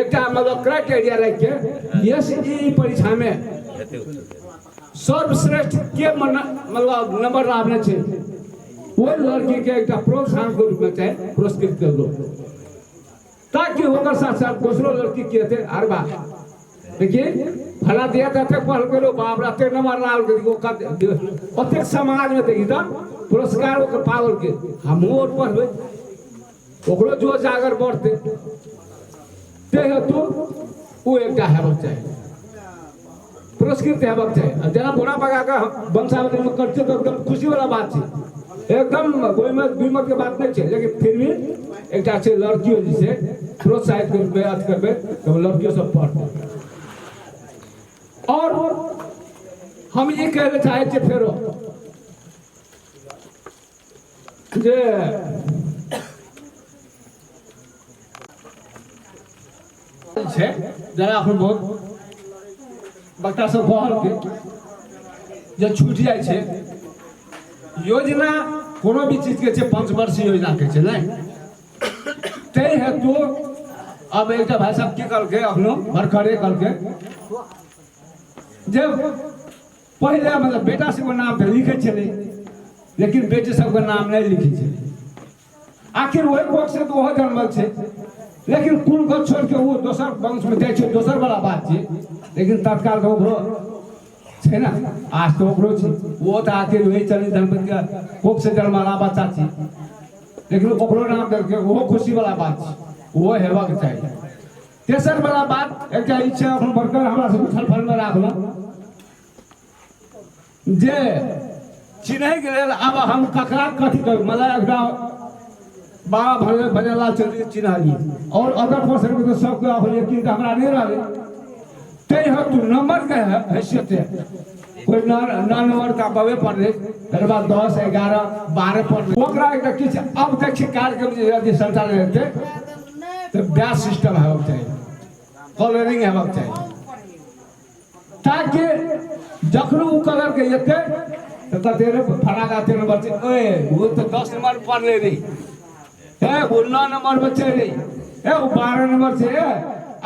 एक मतलब क्राइटेरिया रख के एसई परीक्षा में सर्वश्रेष्ठ के मतलब नंबर लाने छे वो लड़की के एक प्रोत्साहन के रूप में चाहे पुरस्कृत कर दो ताकि होकर साथ साथ दूसरो लड़की के थे हर बार देखिए भला दिया जाते पढ़ के लो बाप राते नंबर लाल के प्रत्येक समाज में देखी तो पुरस्कार के पावल के हम और पढ़बे ओकरो जो जागर बढ़ते ते हेतु वो एकटा हेबाक चाहिए पुरस्कृत हेबाक चाहिए जना बुरा पगा का वंशावली में करते तो एकदम खुशी वाला बात है एकदम कोई मत दुमत के बात नहीं है लेकिन फिर भी एक अच्छे लड़कियों जिसे प्रोत्साहित करबे अथ करबे तो लड़कियों सब पढ़ते और हम ये कहना चाहे छे फेरो जे छे जरा अपन बहुत बच्चा सब कहल के जे छूट जाय छे योजना कोनो भी चीज के छे 5 वर्ष योजना के छे नहीं ते हेतु अब एक भाई साहब की कल के अखनो भरखरे कल के जब पहले मतलब बेटा सब नाम पे लिखे छले लेकिन बेटे सब का नाम नहीं लिखे छले आखिर वही कोख से तो वह जन्मल छे लेकिन कुल को छोड़ के वो दोसर वंश में जाय छे दोसर वाला बात छे लेकिन तत्काल को छै ना आज तो ओकरो छी वो तो आके वही चली धनपति का कोख से जन्माला बच्चा छी लेकिन ओकरो नाम करके वो खुशी वाला बात छी वो हेबाक चाहिए। तेसर वाला बात एकटा इच्छा अपन वर्कर हमरा सब उछल फल में राखलो जे चिन्है के लेल अब हम ककरा कथी कर मतलब एकटा बाबा भजनलाल चौधरी चिन्हली और अदर पर्सन के तो सब के लेकिन हमरा नहीं रहले तै हम तू नंबर के हैसियत है कोई नंबर का बवे पढ़ ले फिर बाद 10 11 12 पढ़ ले ओकरा एकटा किछ अब तक कार्यक्रम यदि संचालन हेतै तो ब्याज सिस्टम हेबाक चाहिए कलरिंग हेबाक चाहिए ताकि जखनो उ कलर के एते त तेरे फरागा तेरे नंबर से ओए वो तो 10 नंबर पढ़ ले रही ए वो 9 नंबर बच्चे रही ए वो 12 नंबर से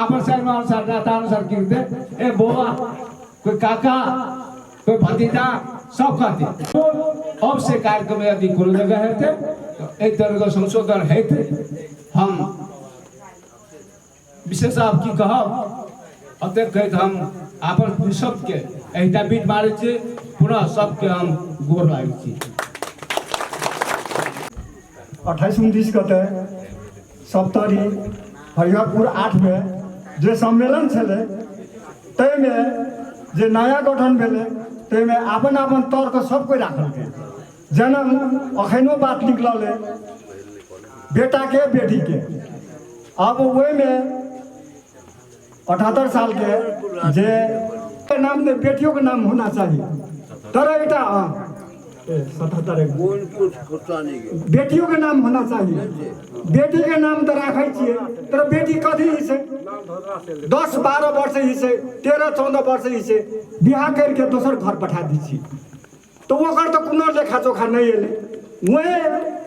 अपन साइड में अनुसार दाता अनुसार गिरते ए बोआ कोई काका कोई भतीजा सब खाते तो अब से कार्यक्रम यदि कोनो जगह है तो एक तरह का संशोधन है हम विशेष आप की कहब अब तक कहते हम अपन सबके एहिटा बीट मारे छी पुनः सबके हम गोर लागै छी 28-29 कते सप्तरी हरिहरपुर 8 में जे सम्मेलन छलै ताहिमे जे नया गठन भेलै ताहिमे अपन अपन तर्क सब कोई राखलकै जेना अखनो बात निकलल है बेटा के बेटी के अब ओहिमे 78 साल के जे नाम में बेटियों के नाम होना चाहिए तर बेटा 77 बेटियों के नाम होना चाहिए बेटी के नाम तो रखे छे तर बेटी कथी ही से 10-12 वर्ष ही से 13-14 वर्ष ही से बियाह करके दोसर घर पठा दी छी तो ओकर तो कोनो लेखा जोखा नहीं है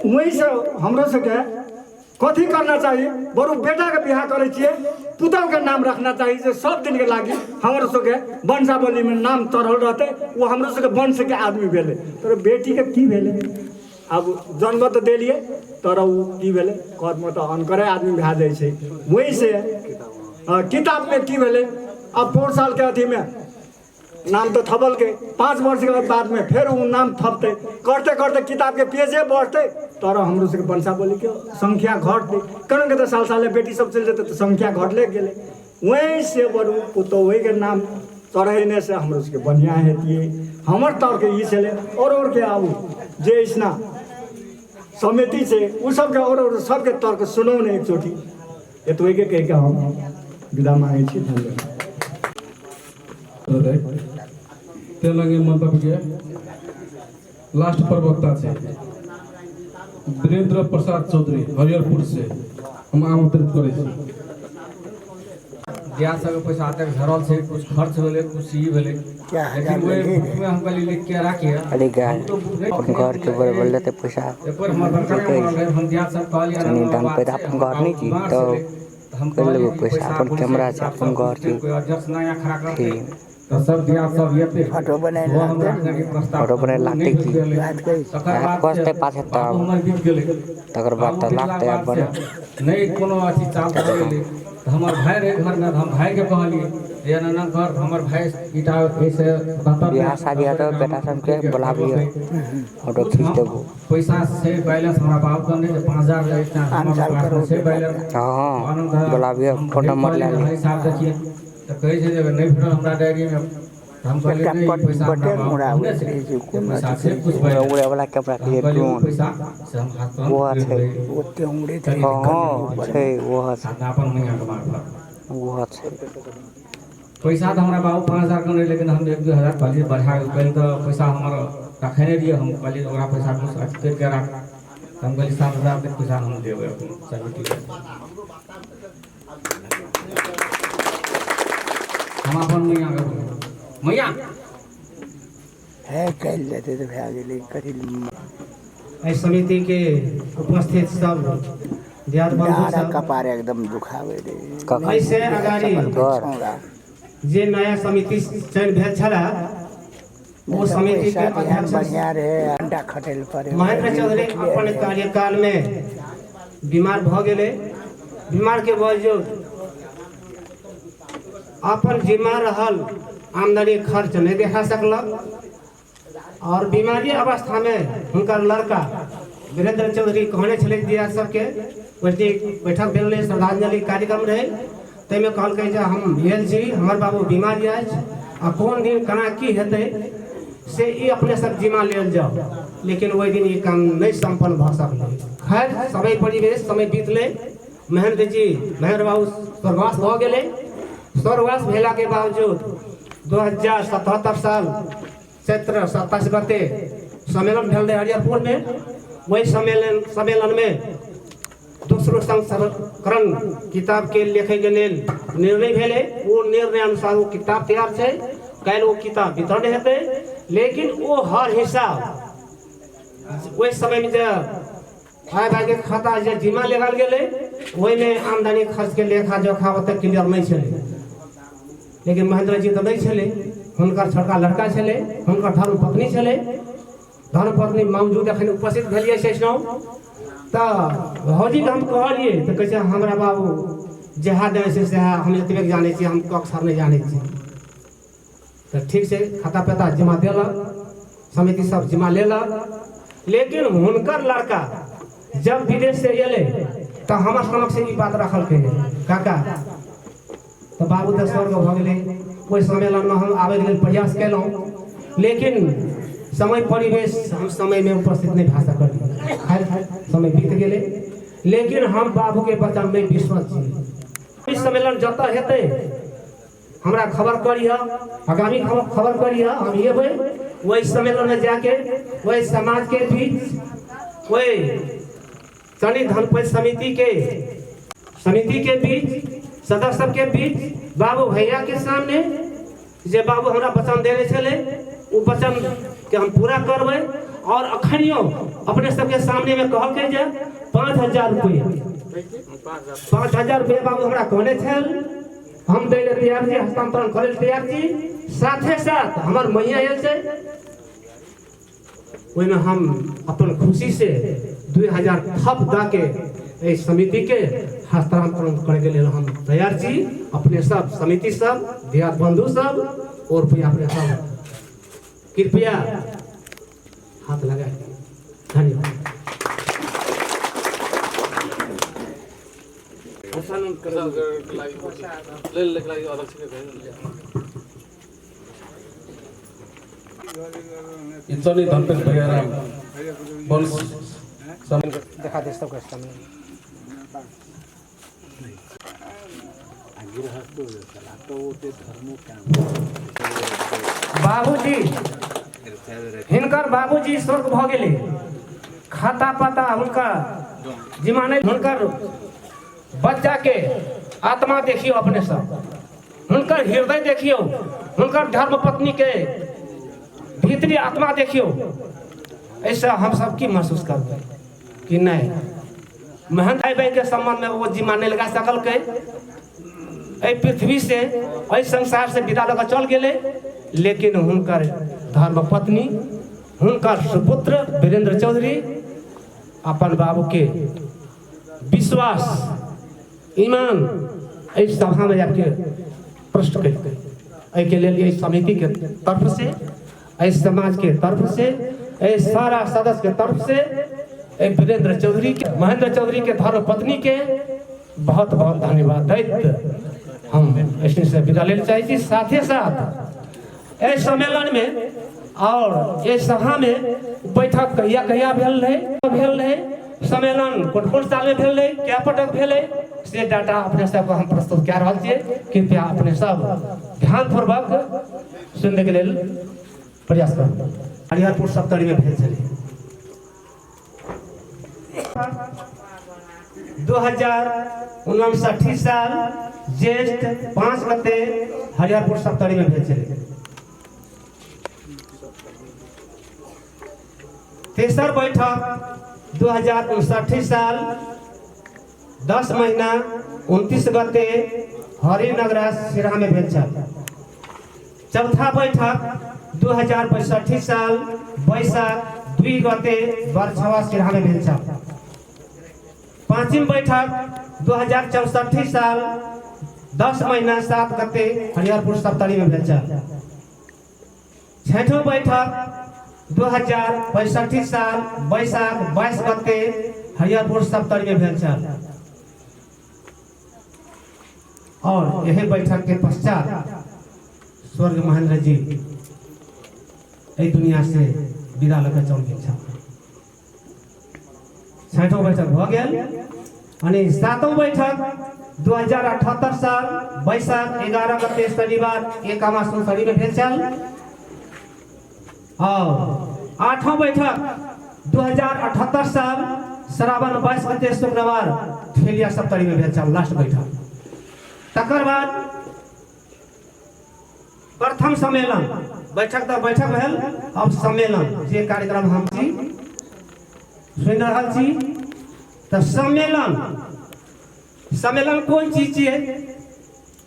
वही से हमरो सके कथी करना चाहिए बरु बेटा के बियाह करे छिए पुतौ के नाम रखना चाहिए जे सब दिन के लागी हमरो सके वंशावली में नाम चढ़ल रहते वो हमरो सके वंश के आदमी भेले तर बेटी के की भेले अब जन्म तो देलिए तर उ की भेले कर्म तो अनकरे आदमी भा जाय छै वही से किताब में की भेले अब 4 साल के अथी में नाम तो थबल के 5 वर्ष के बाद में फिर वो नाम थपते करते करते किताब के पेजे बढ़ते तर हमरो से वंशावली के संख्या घटते कारण के तो साल साल बेटी सब चल जाते तो संख्या घटले गेले वही से बड़ू पुतो वही के नाम चढ़ने से हमरो से बढ़िया हेतिए हमर तौर के ई छले और के आबू जे इसना समिति से उ सब के और सब के तर्क सुनो ने एक चोटी एतवे के कह के हम विदा मांगे छी धन्यवाद तेलंगे मंतव्य के लास्ट प्रवक्ता छे वीरेंद्र प्रसाद चौधरी हरिहरपुर से हम आमंत्रित करे छी ब्याह सब पैसा आते झरल से कुछ खर्च भेले कुछ ई भेले लेकिन में हम कहली लिख के राखिए अरे गाय अपन घर के ऊपर बोल देते पैसा ऊपर हम ब्याह सब कहली नहीं दाम पे अपन घर नहीं जी तो हम कर लेबो पैसा अपन कैमरा से अपन घर के कोई अध्यक्ष नया खड़ा करते तो सब दिया सब ये फोटो बनाए लाते की कष्ट पाछे तकर बाद तो लागते अपन नहीं कोनो अथी चाल करे हमर भाई रे घर में हम भाई के कहलिए ये ना घर हमर भाई ईटा ऐसे बियाह शादी है तो बेटा सब के बुलाबिए फोटो खींच देबो पैसा से बैलेंस हमरा बाप का नहीं 5000 इतना हमर से बैलेंस हां बुलाबिए फोटो मत ले ले हिसाब देखिए तो कहे छै जे नहीं फिर हमरा डायरी में हम कहले नहीं पैसा पैसा से कुछ उड़े वाला कैमरा के ड्रोन पैसा से हम हाथ वो है ओते उड़े थे हां छै वो है अपन मैया के मार्फत वो है पैसा तो हमरा बाबू 5000 का नहीं लेकिन हम 1-2 हजार पहले बढ़ा के तो पैसा हमारा रखने दिए हम पहले ओकरा पैसा कुछ के रख हम कहली 7000 के पैसा हम देबे अपन समिति हम अपन मैया के मैया है कल लेते तो भा गेले कथि इस समिति के उपस्थित सब दियाद बंधु सब कपार एकदम दुखावे रे ऐसे अगाड़ी जे नया समिति चयन भेल छला वो समिति के अध्यक्ष बढ़िया रे अंडा खटेल पर महेंद्र चौधरी अपन कार्यकाल में बीमार भ गेले बीमार के बावजूद अपन जिम्मा रहल आमदनी खर्च नहीं देखा सकलक और बीमारी अवस्था में हुनकर लड़का वीरेंद्र चौधरी कहने छलै दिया सबके बैठक भेल रहे, श्रद्धांजलि कार्यक्रम रहे, ताहिमे कहलकै जे हम भेल छी, हमर बाबू बीमारी अछि आ कोन दिन केना की हेतै से ई अपने सब जिम्मा लेल जाओ। लेकिन ओहि दिन ई काम नहीं संपन्न भऽ सकलै। खैर समय परिवेश समय बीतलै, महेंद्र बाबू स्वर्गवास भऽ गेलै। स्वर्गवास भेला के बावजूद 2077 साल चैत्र 27 गते सम्मेलन भेल रहे हरिहरपुर में। वही सम्मेलन में दूसरो संस्करण किताब के लिखे के लेल निर्णय भेले। वो निर्णय अनुसार वो किताब तैयार है, कल वो किताब वितरण हेतै। लेकिन वो हर हिसाब वही समय में भाई भाई के खाता जे जिम्मा लगाल गेले वही में आमदनी खर्च के लेखा जोखा ओते क्लियर नहीं छले। लेकिन महेंद्र जी तो नहीं छले, हुनकर छोटका लड़का छले, हुनकर धर्म पत्नी छले। धर्म पत्नी मौजूद अखन उपस्थित भेलिए सैसनौ तो भौजी के हम कहलिए तो कहै हमरा बाबू जहा देने से हम एतबे जाने छी, हम अक्सर नहीं जाने छी। तो ठीक से खाता पता जिम्मा देलक, समिति सब जिम्मा लेलक। लेकिन हुनकर लड़का जब विदेश से एले तो हमर समक्ष ई बात रखल के काका तो बाबू तो स्वर्ग भ गेले। ओहि सम्मेलन में हम आबे के लेल प्रयास केलहुँ, लेकिन समय परिवेश हम समय में उपस्थित नहीं भा सकलिए। खैर समय बीत गेले, लेकिन हम बाबू के वचन में विश्वास छी। इस सम्मेलन जत हेतै हमरा खबर करिए, आगामी खबर करिए, हम एबै वही सम्मेलन में जाके वही समाज के बीच वही चनी धनपति समिति के बीच सदस्य के बीच बाबू भैया के सामने जे बाबू हमरा वचन देने छले वो वचन के हम पूरा करबै। और अखनियो अपने सबके सामने में कहलकै जे 5000 रुपया 5000 रुपया बाबू हमरा कहने छल, हम दै ले तैयार छी, हस्तांतरण करे ले तैयार छी। साथे साथ हमर मैया आयल छै, ओहि में हम अपन खुशी से 2000 थप दा के समिति के हस्तांतरण करे के लेल हम तैयार छी। अपने सब समिति सब दिया बंधु सब और भी अपने सब कृपया हाथ लगाए। धन्यवाद। इतनी धनपत भैया वंश देखा दे सबके सामने बाबूजी हिनकर बाबूजी स्वर्ग भ गेले। खाता पता हुनका जिम्मा नहीं, हुनकर बच्चा के आत्मा देखियो, अपने सब हुनकर हृदय देखियो, हुनकर धर्म पत्नी के भीतरी आत्मा देखियो। ऐसा हम सब की महसूस करते कि नहीं महंत के संबंध में वो जिम्मा नहीं लगा सकल के पृथ्वी से संसार से विदा लगा चल गए। लेकिन हुनकर धर्म पत्नी हुनकर सुपुत्र वीरेंद्र चौधरी अपन बाबू के विश्वास ईमान इस सभा में जाके प्रश्न करके के लिए समिति के तरफ से, इस समाज के तरफ से, सारा सदस्य के तरफ से वीरेंद्र चौधरी के महेंद्र चौधरी के धर्म पत्नी के बहुत बहुत धन्यवाद दैत हम इसमें से विदा ले चाहिए। साथ ही साथ इस सम्मेलन में और इस सभा में बैठक कहिया भेल रहे, सम्मेलन कोन साल में भेल रहे, क्या पटक भेल से डाटा अपने सबको हम प्रस्तुत कह रहा छियै। कृपया अपने सब ध्यानपूर्वक सुनने के लिए प्रयास करू। हरिहरपुर सप्तरी में भेल छलै 2059 साल ज्येष्ठ 5 गते हरिहरपुर सप्तरी में भेल छलै। तेसर बैठक 2059 साल 10 महीना 29 गते हरिनगरा सिरा में भेल छल। चौथा बैठक 2065 साल बैसाख 2 गते बरछवा सिरा में भेल छल। पांचम बैठक 2064 साल 10 महीना 7 गते हरिहरपुर सप्तरी में भेल छल। छठो बैठक 2065 साल बैसाख 22 गते हरियरपुर सप्तरी में भेल छल और यही बैठक के पश्चात स्वर्ग महेंद्र जी एहि दुनिया से विदा लेकर चल गेल छल। छठो बैठक भ गेल अनि सातों बैठक 2078 साल बैसाख 11 गते शनिवार एकामा सुनसरी में भेल छल और आठों बैठक 2078 साल श्रावण 22 गते शुक्रवार ठेलिया सप्तरी में भेल छल लास्ट बैठक। तकर बाद प्रथम सम्मेलन बैठक तो बैठक भेल अब सम्मेलन जे कार्यक्रम हम छी सुनि रहल छी तो सम्मेलन कोन चीज छियै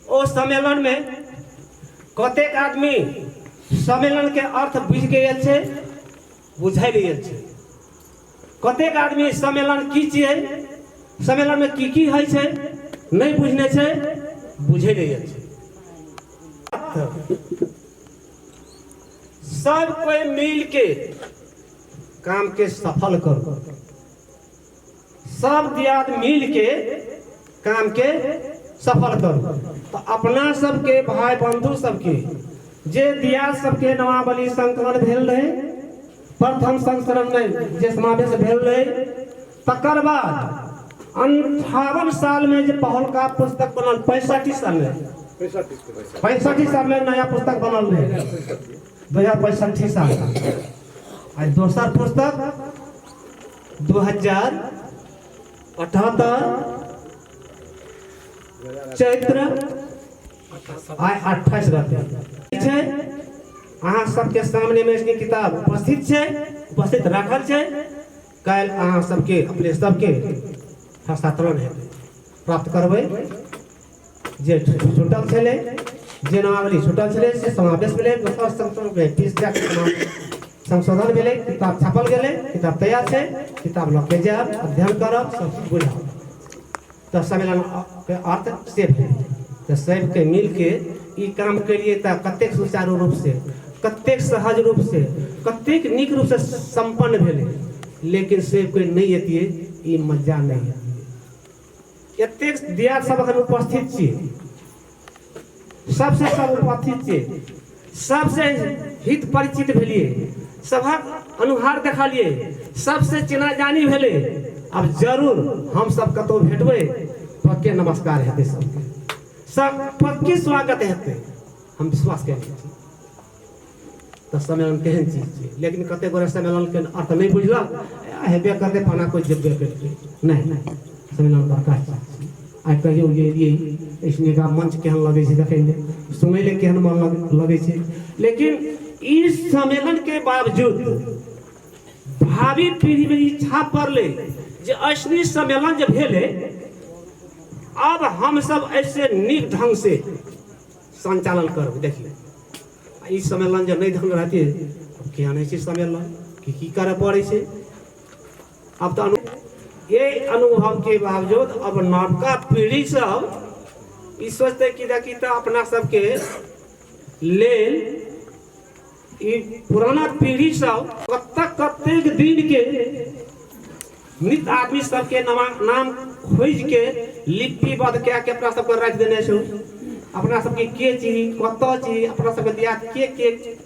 ओ सम्मेलन में कतेक आदमी सम्मेलन के अर्थ बुझ गेल छै बुझाइ गेल छै कतेक आदमी सम्मेलन की छियै सम्मेलन में की होइ छै नहीं बुझने छै बुझे गेल छै। सब कोई मिल के काम के सफल करो सब दियाद मिल के काम के सफल करो तो अपना सबके भाई बंधु सबके जे दियाद सबके नवाबली संकलन भेल रहे प्रथम संस्करण में जे समावेश भेल रहे तकर बाद 58 साल में जो पहलका पुस्तक बनल 65 साल में नया पुस्तक बनल रहे 2065 साल आ दोसर पुस्तक 2078 चैत्र 28 गते छै अहाँ सबके सामने में इसकी किताब उपस्थित राखल छै काल अहाँ सबके अपने सबके हस्तांतरण है प्राप्त करबै जे छूटल छलै जे नामावली छूटल छलै से समावेश भेलै दोसर संशोधन में 30 संशोधन भेलै किताब छापल गेलै किताब तैयार छै किताब लऽ के जायब अध्ययन करब सब चीज बुझब तो सम्मेलन के अर्थ से भेलै तो सबके मिल के ई काम करिए तो कतेक सुचारू रूप से कतेक सहज रूप से कतेक नीक रूप से संपन्न भेलै लेकिन सबके नहीं एतिए ई मजा नहीं है एतेक दिया सब अखन उपस्थित छियै सबसे सब उपस्थित छियै सबसे हित परिचित भेलिए सभक अनुहार देखलिए सबसे चिना जानी भेले अब जरूर हम सब कतौ भेटबै पक्के नमस्कार हेतै सब पक्के स्वागत हेतै हम विश्वास करै छी तो सम्मेलन केहन चीज छै लेकिन कते गोरे सम्मेलन के अर्थ नहीं बुझलक हेबे करते फना कोई जेबे करते नहीं सम्मेलन बड़का आई कहियो ये इसने का मंच केहन लगे छै देखै ले सुनै ले केहन मन लगे छै लेकिन इस सम्मेलन के बावजूद भावी पीढ़ी में इच्छा पड़ले जे असली सम्मेलन जे भेले अब हम सब ऐसे नीक ढंग से संचालन करब देखिए ई सम्मेलन जे नहीं ढंग रहते क्या नहीं छै सम्मेलन की करे पड़े छै अब तो ये अनुभव के बावजूद अब नवका पीढ़ी सब ई सोचते कि देखी तो अपना सबके लेल ई पुराना पीढ़ी सब कतेक दिन के नित आदमी सबके नाम खोज के लिपिबद्ध कए के अपना सबके रख देने छै अपना सबके के चीज कत चीज अपना सबके दिया के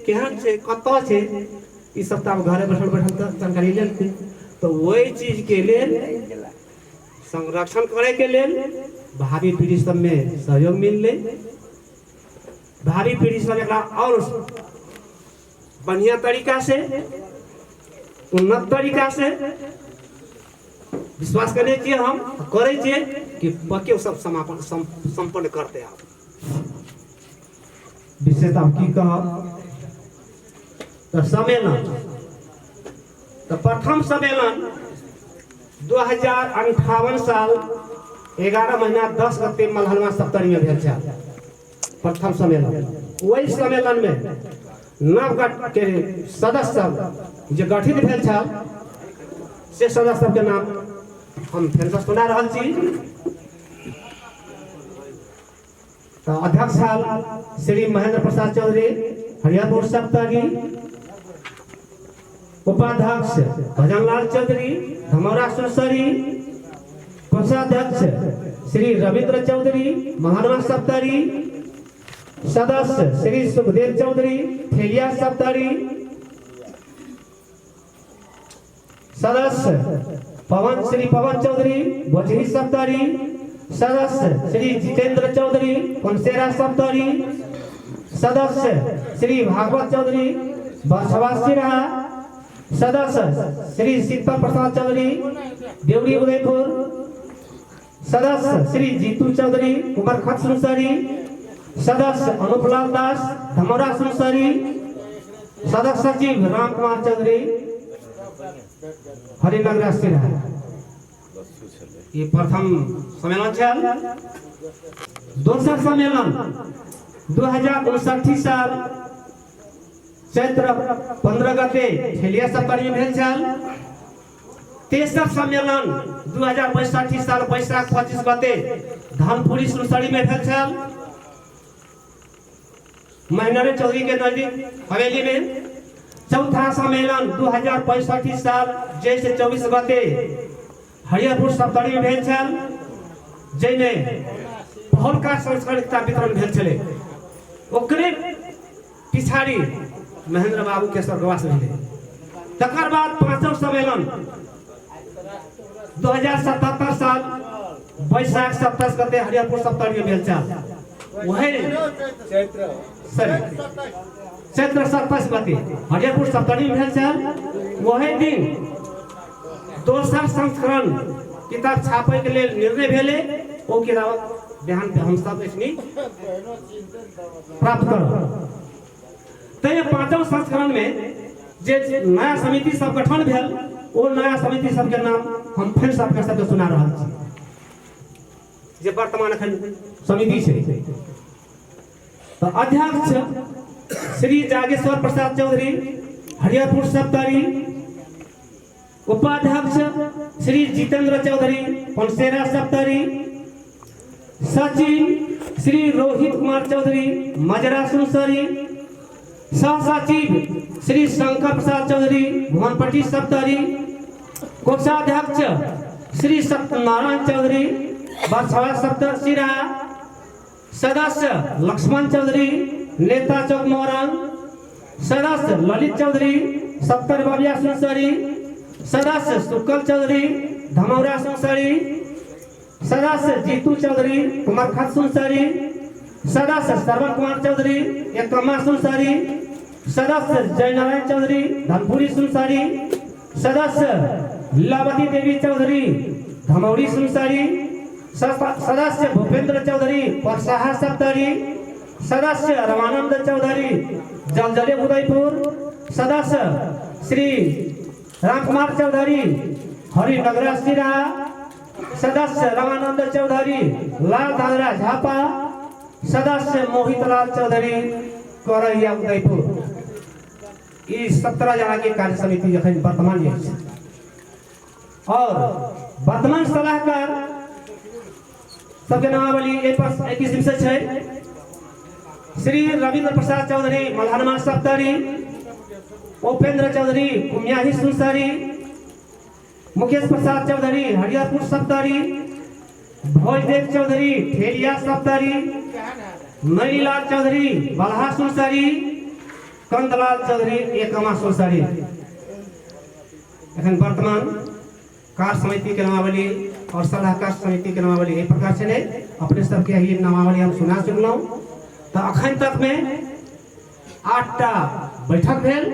केहन छै कत छै ई सब तो घरे बैठल बैठल जानकारी लेते तो वही चीज के लेल संरक्षण करे के लेल भावी पीढ़ी सब में सहयोग मिलले भावी पीढ़ी सब एकरा और बढ़िया तरीका से उन्नत तरीका से विश्वास करने चाहिए हम करे चाहिए कि पक्के सब समापन संपन्न करते आप विशेषता की कहब तो सम्मेलन तो प्रथम सम्मेलन 2058 साल 11 महीना 10 गते मलहलमा सप्तरी में भेल छल प्रथम सम्मेलन वही सम्मेलन में नवगठ के सदस्य सब जे गठित भेल छल से सदस्य सब के नाम हम फेर से सुना रहल छी तो अध्यक्ष छल श्री महेंद्र प्रसाद चौधरी हरियापुर सप्तारी, उपाध्यक्ष भजनलाल चौधरी धमौरा सुरसरी, कोषाध्यक्ष श्री रविंद्र चौधरी महानवा सप्तारी, सदस्य श्री सुखदेव चौधरी ठेलिया सप्तारी, सदस्य श्री पवन चौधरी बोझी सप्तारी, सदस्य श्री जितेंद्र चौधरी पंसेरा सप्तारी, सदस्य श्री भागवत चौधरी बसवासिरा, सदस्य श्री शीतल प्रसाद चौधरी देवरी उदयपुर, सदस्य श्री जीतू चौधरी उमरखत सुनसरी, सदस्य अनुपलाल दास धमौरा सुनसरी, सदस्य सचिव राम कुमार चौधरी हरिनगर सिरा। ये प्रथम सम्मेलन छल। दोसर सम्मेलन 2059 साल चैत्र 15 गते ठेलिया सप्तारी में भेल छल। तेसर सम्मेलन 2062 साल बैसाख 25 गते धनपुरी सुनसरी में भेल छल। महेंद्र चौधरी के नजदीक हवेली में। चौथा सम्मेलन 2065 साल ज्येष्ठ 24 गते हरियापुर सप्तारी में भेल छल, जैमे बहुलका संस्कृतिकता वितरण भेल छले। ओकरे पिछाड़ी महेंद्र बाबू के स्वर्गवास भेले। तकर बाद पांचम सम्मेलन 2077 साल बैसाख 27 गते हरियापुर सप्तारी में भेल छल। वही चैत्र 27 गते हरियापुर सप्तारी में भेल छल। वही दिन दोसर संस्करण किताब छापे के लिए निर्णय भेले। ओ किताब बिहान पे हम सब इसनी प्राप्त करब। तो ये पांचम संस्करण में जे नया समिति सब गठन भेल, ओ नया समिति सब के नाम हम फिर सबके सबके सुना रहल छी। जे वर्तमान अखन समिति छै। तो अध्यक्ष श्री जागेश्वर प्रसाद चौधरी हरियापुर सप्तारी, उपाध्यक्ष श्री जितेंद्र चौधरी पंसेरा सप्तारी, सचिव श्री रोहित कुमार चौधरी मजरा सुनसरी, सह सचिव श्री शंकर प्रसाद चौधरी भुवनपट्टी सप्तारी, कोषाध्यक्ष श्री सत्यनारायण चौधरी बरछवा सप्तशिरा, सदस्य लक्ष्मण चौधरी नेता चौक मोरंग, सदस्य ललित चौधरी सप्तर बाबिया सुनसरी, सदस्य सुकल चौधरी धमौरा सुनसरी, सदस्य जीतू चौधरी कुमारखत सुनसरी, सदस्य श्रवण कुमार चौधरी एकमा सुनसरी, सदस्य जयनारायण चौधरी धनपुरी सुनसरी, सदस्य लीलावती देवी चौधरी धमौरी सुनसरी, सदस्य भूपेंद्र चौधरी परसाहा सप्तरी, सदस्य रमानंद चौधरी जलजले उदयपुर, सदस्य श्री रामकुमार चौधरी हरिनगर सिरा, सदस्य रमानंद चौधरी लाल धादरा झापा, सदस्य मोहितलाल चौधरी करैया उदयपुर। ये 17 जना के कार्य समिति अखन वर्तमान है। और वर्तमान सलाहकार सबके नामावली 21 दिन से छै। श्री रविंद्र प्रसाद चौधरी मल्हानमा सप्तरी, उपेंद्र चौधरी कुमियाही सुनसरी, मुकेश प्रसाद चौधरी हरियापुर सप्तरी, भोजदेव चौधरी ठेलिया सप्तरी, मणिलाल चौधरी बलहा सुनसरी, कंदलाल चौधरी एकमा सुनसरी। एखन वर्तमान कार्य समिति के नामावली और सलाहकार समिति के नामावली एक प्रकार से अपने सबके ही नामावली हम सुना चुकलौं। तो अखन तक में 8टा बैठक भेल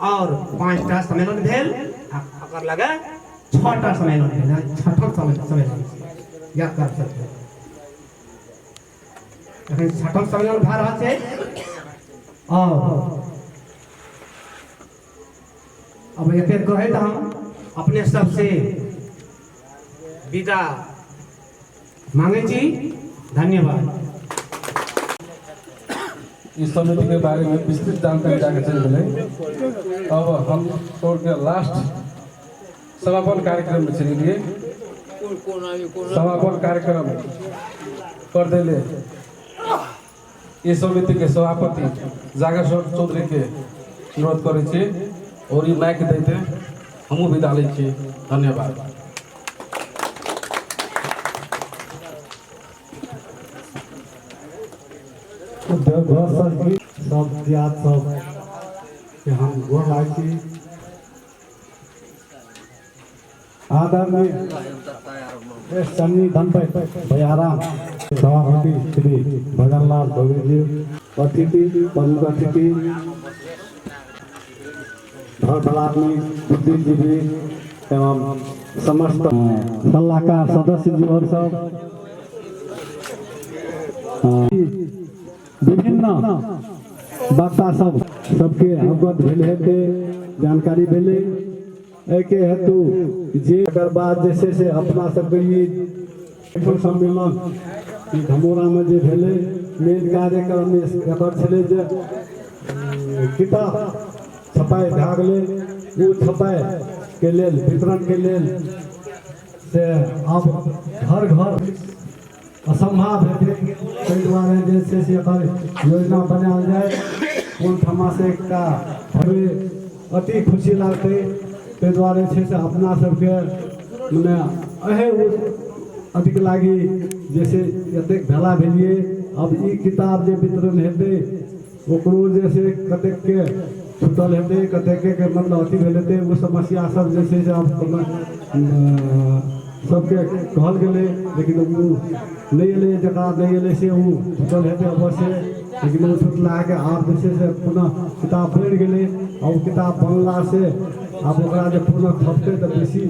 और 5टा सम्मेलन भेल। अगर लगे 6टा सम्मेलन भेल, 6ठम सम्मेलन याद कर सकते। अखन 6ठम सम्मेलन भा रहल छै और अब एते कहे तो हम अपने सबसे विदा मांगे छी। धन्यवाद। इस समिति के बारे में विस्तृत जानकारी जाके चल गए। अब हम तोड़ के लास्ट समापन कार्यक्रम में चले लिए। समापन कार्यक्रम कर देले ये समिति के सभापति जागेश्वर चौधरी के अनुरोध करे छी और ये माइक देते हमू विदा लै छी। धन्यवाद। देवघर सर सब दियाद सब के हम गोर लागै छी। आदरणीय सन्नी धनपत भैयाराम सभापति श्री भजनलाल चौधरी जी, अतिथि प्रमुख अतिथि घर बलात्मी बुद्धिजीवी एवं समस्त सलाहकार सदस्य जी और सब विभिन्न वक्ता सब सबके अवगत भेल हेतै, जानकारी भेलै। एके हेतु जे एकर बाद जे छै से अपना सबके ई सम्मेलन धमोरा में जे भेलै मेन कार्यक्रम में एकर छलै जे किताब छपाई भए गेलै, ओ छपाई के लेल वितरण के लेल से अब घर घर असंभव हेतै, ताहि दुआरे जे छै से एकर योजना बनायल जाय। कोन ठमा से एकटा अति खुशी लागतै, ताहि दुआरे छै से अपना सबके मने अहे अथिक लागी जैसे एतेक भेला भेलिए। अब ई किताब जे वितरण हेतै ओकरो जे छै कतेक के छूटल हेतै, कतेक के मतलब अथी भेल हेतै, वो समस्या सब जे छै से सबके कहल गेलै, लेकिन ओ नहीं एलै, जकरा नहीं एलै से ओ छूटल हेतै अवश्य। लेकिन ओ छूटला के आब जे छै से पुनः किताब बढ़ि गेलै, और ओ किताब बनला से आब ओकरा जे पुनः थपतै तऽ बेसी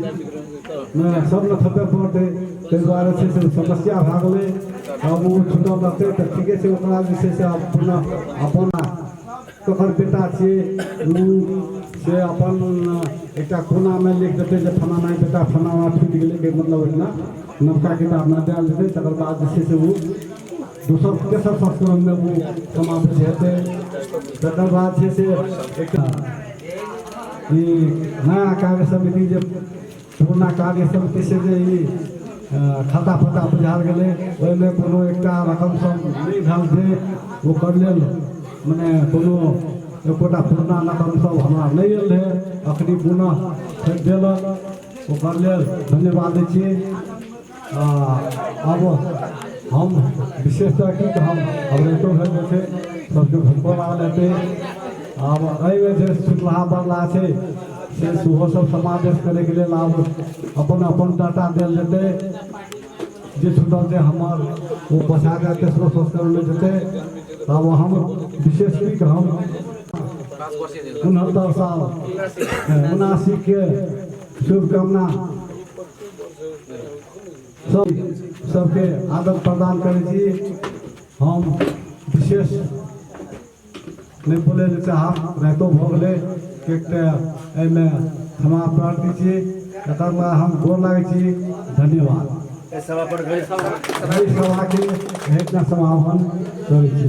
सब ने थपे पड़तै, ताहि दुआरे छै से समस्या भए गेलै। अब ओ छूटल रहतै तऽ ठीके छै, ओकरा जे छै से आब पुनः अपन ककर बेटा छियै ओ से अपन एकटा कोना में लिख देतै जे फलाना बेटा फलाना छूटि गेलै, के मतलब ओहिना नवका किताब में देल जेतै। तकर बाद जे छै से ओ दोसर तेसर संस्करण में वो समाप्त हेतै। तकर बाद छै से एकटा ई नया कार्य समिति जे पुरना कार्य समिति से जे ई खाता फता बुझाल गेलै, ओहिमे कोनो एकटा रकम सब नहि भेल छै, ओकर लेल मने कोनो एकोटा पुरना रकम सब हमरा नहीं आयल है, अखनी पुनः फेर देलक, ओकर लेल धन्यवाद दै छियै। अब हम विशेषतः की कहब, अवरेटो भेल जे छै सबके घुमको लागल हेतै। आब एहिमे जे सुतलाहा बनला छै से सेहो सब समावेश करैके लेल आब अपन अपन डाटा देल जेतै, जे छूटल छै हमर ओ बचा कऽ तेसरो संस्करण में जेतै। तब हम विशेष की कहब, 69 साल 79 के शुभकामना सबके आदर प्रदान करै छी। हम विशेष नहीं बोले चाहब, राइतो भऽ गेलै, एकटा एहिमे क्षमा प्रार्थी छी। एकर बाद हम गोर लागै छी। धन्यवाद। सभा के समापन करै छी।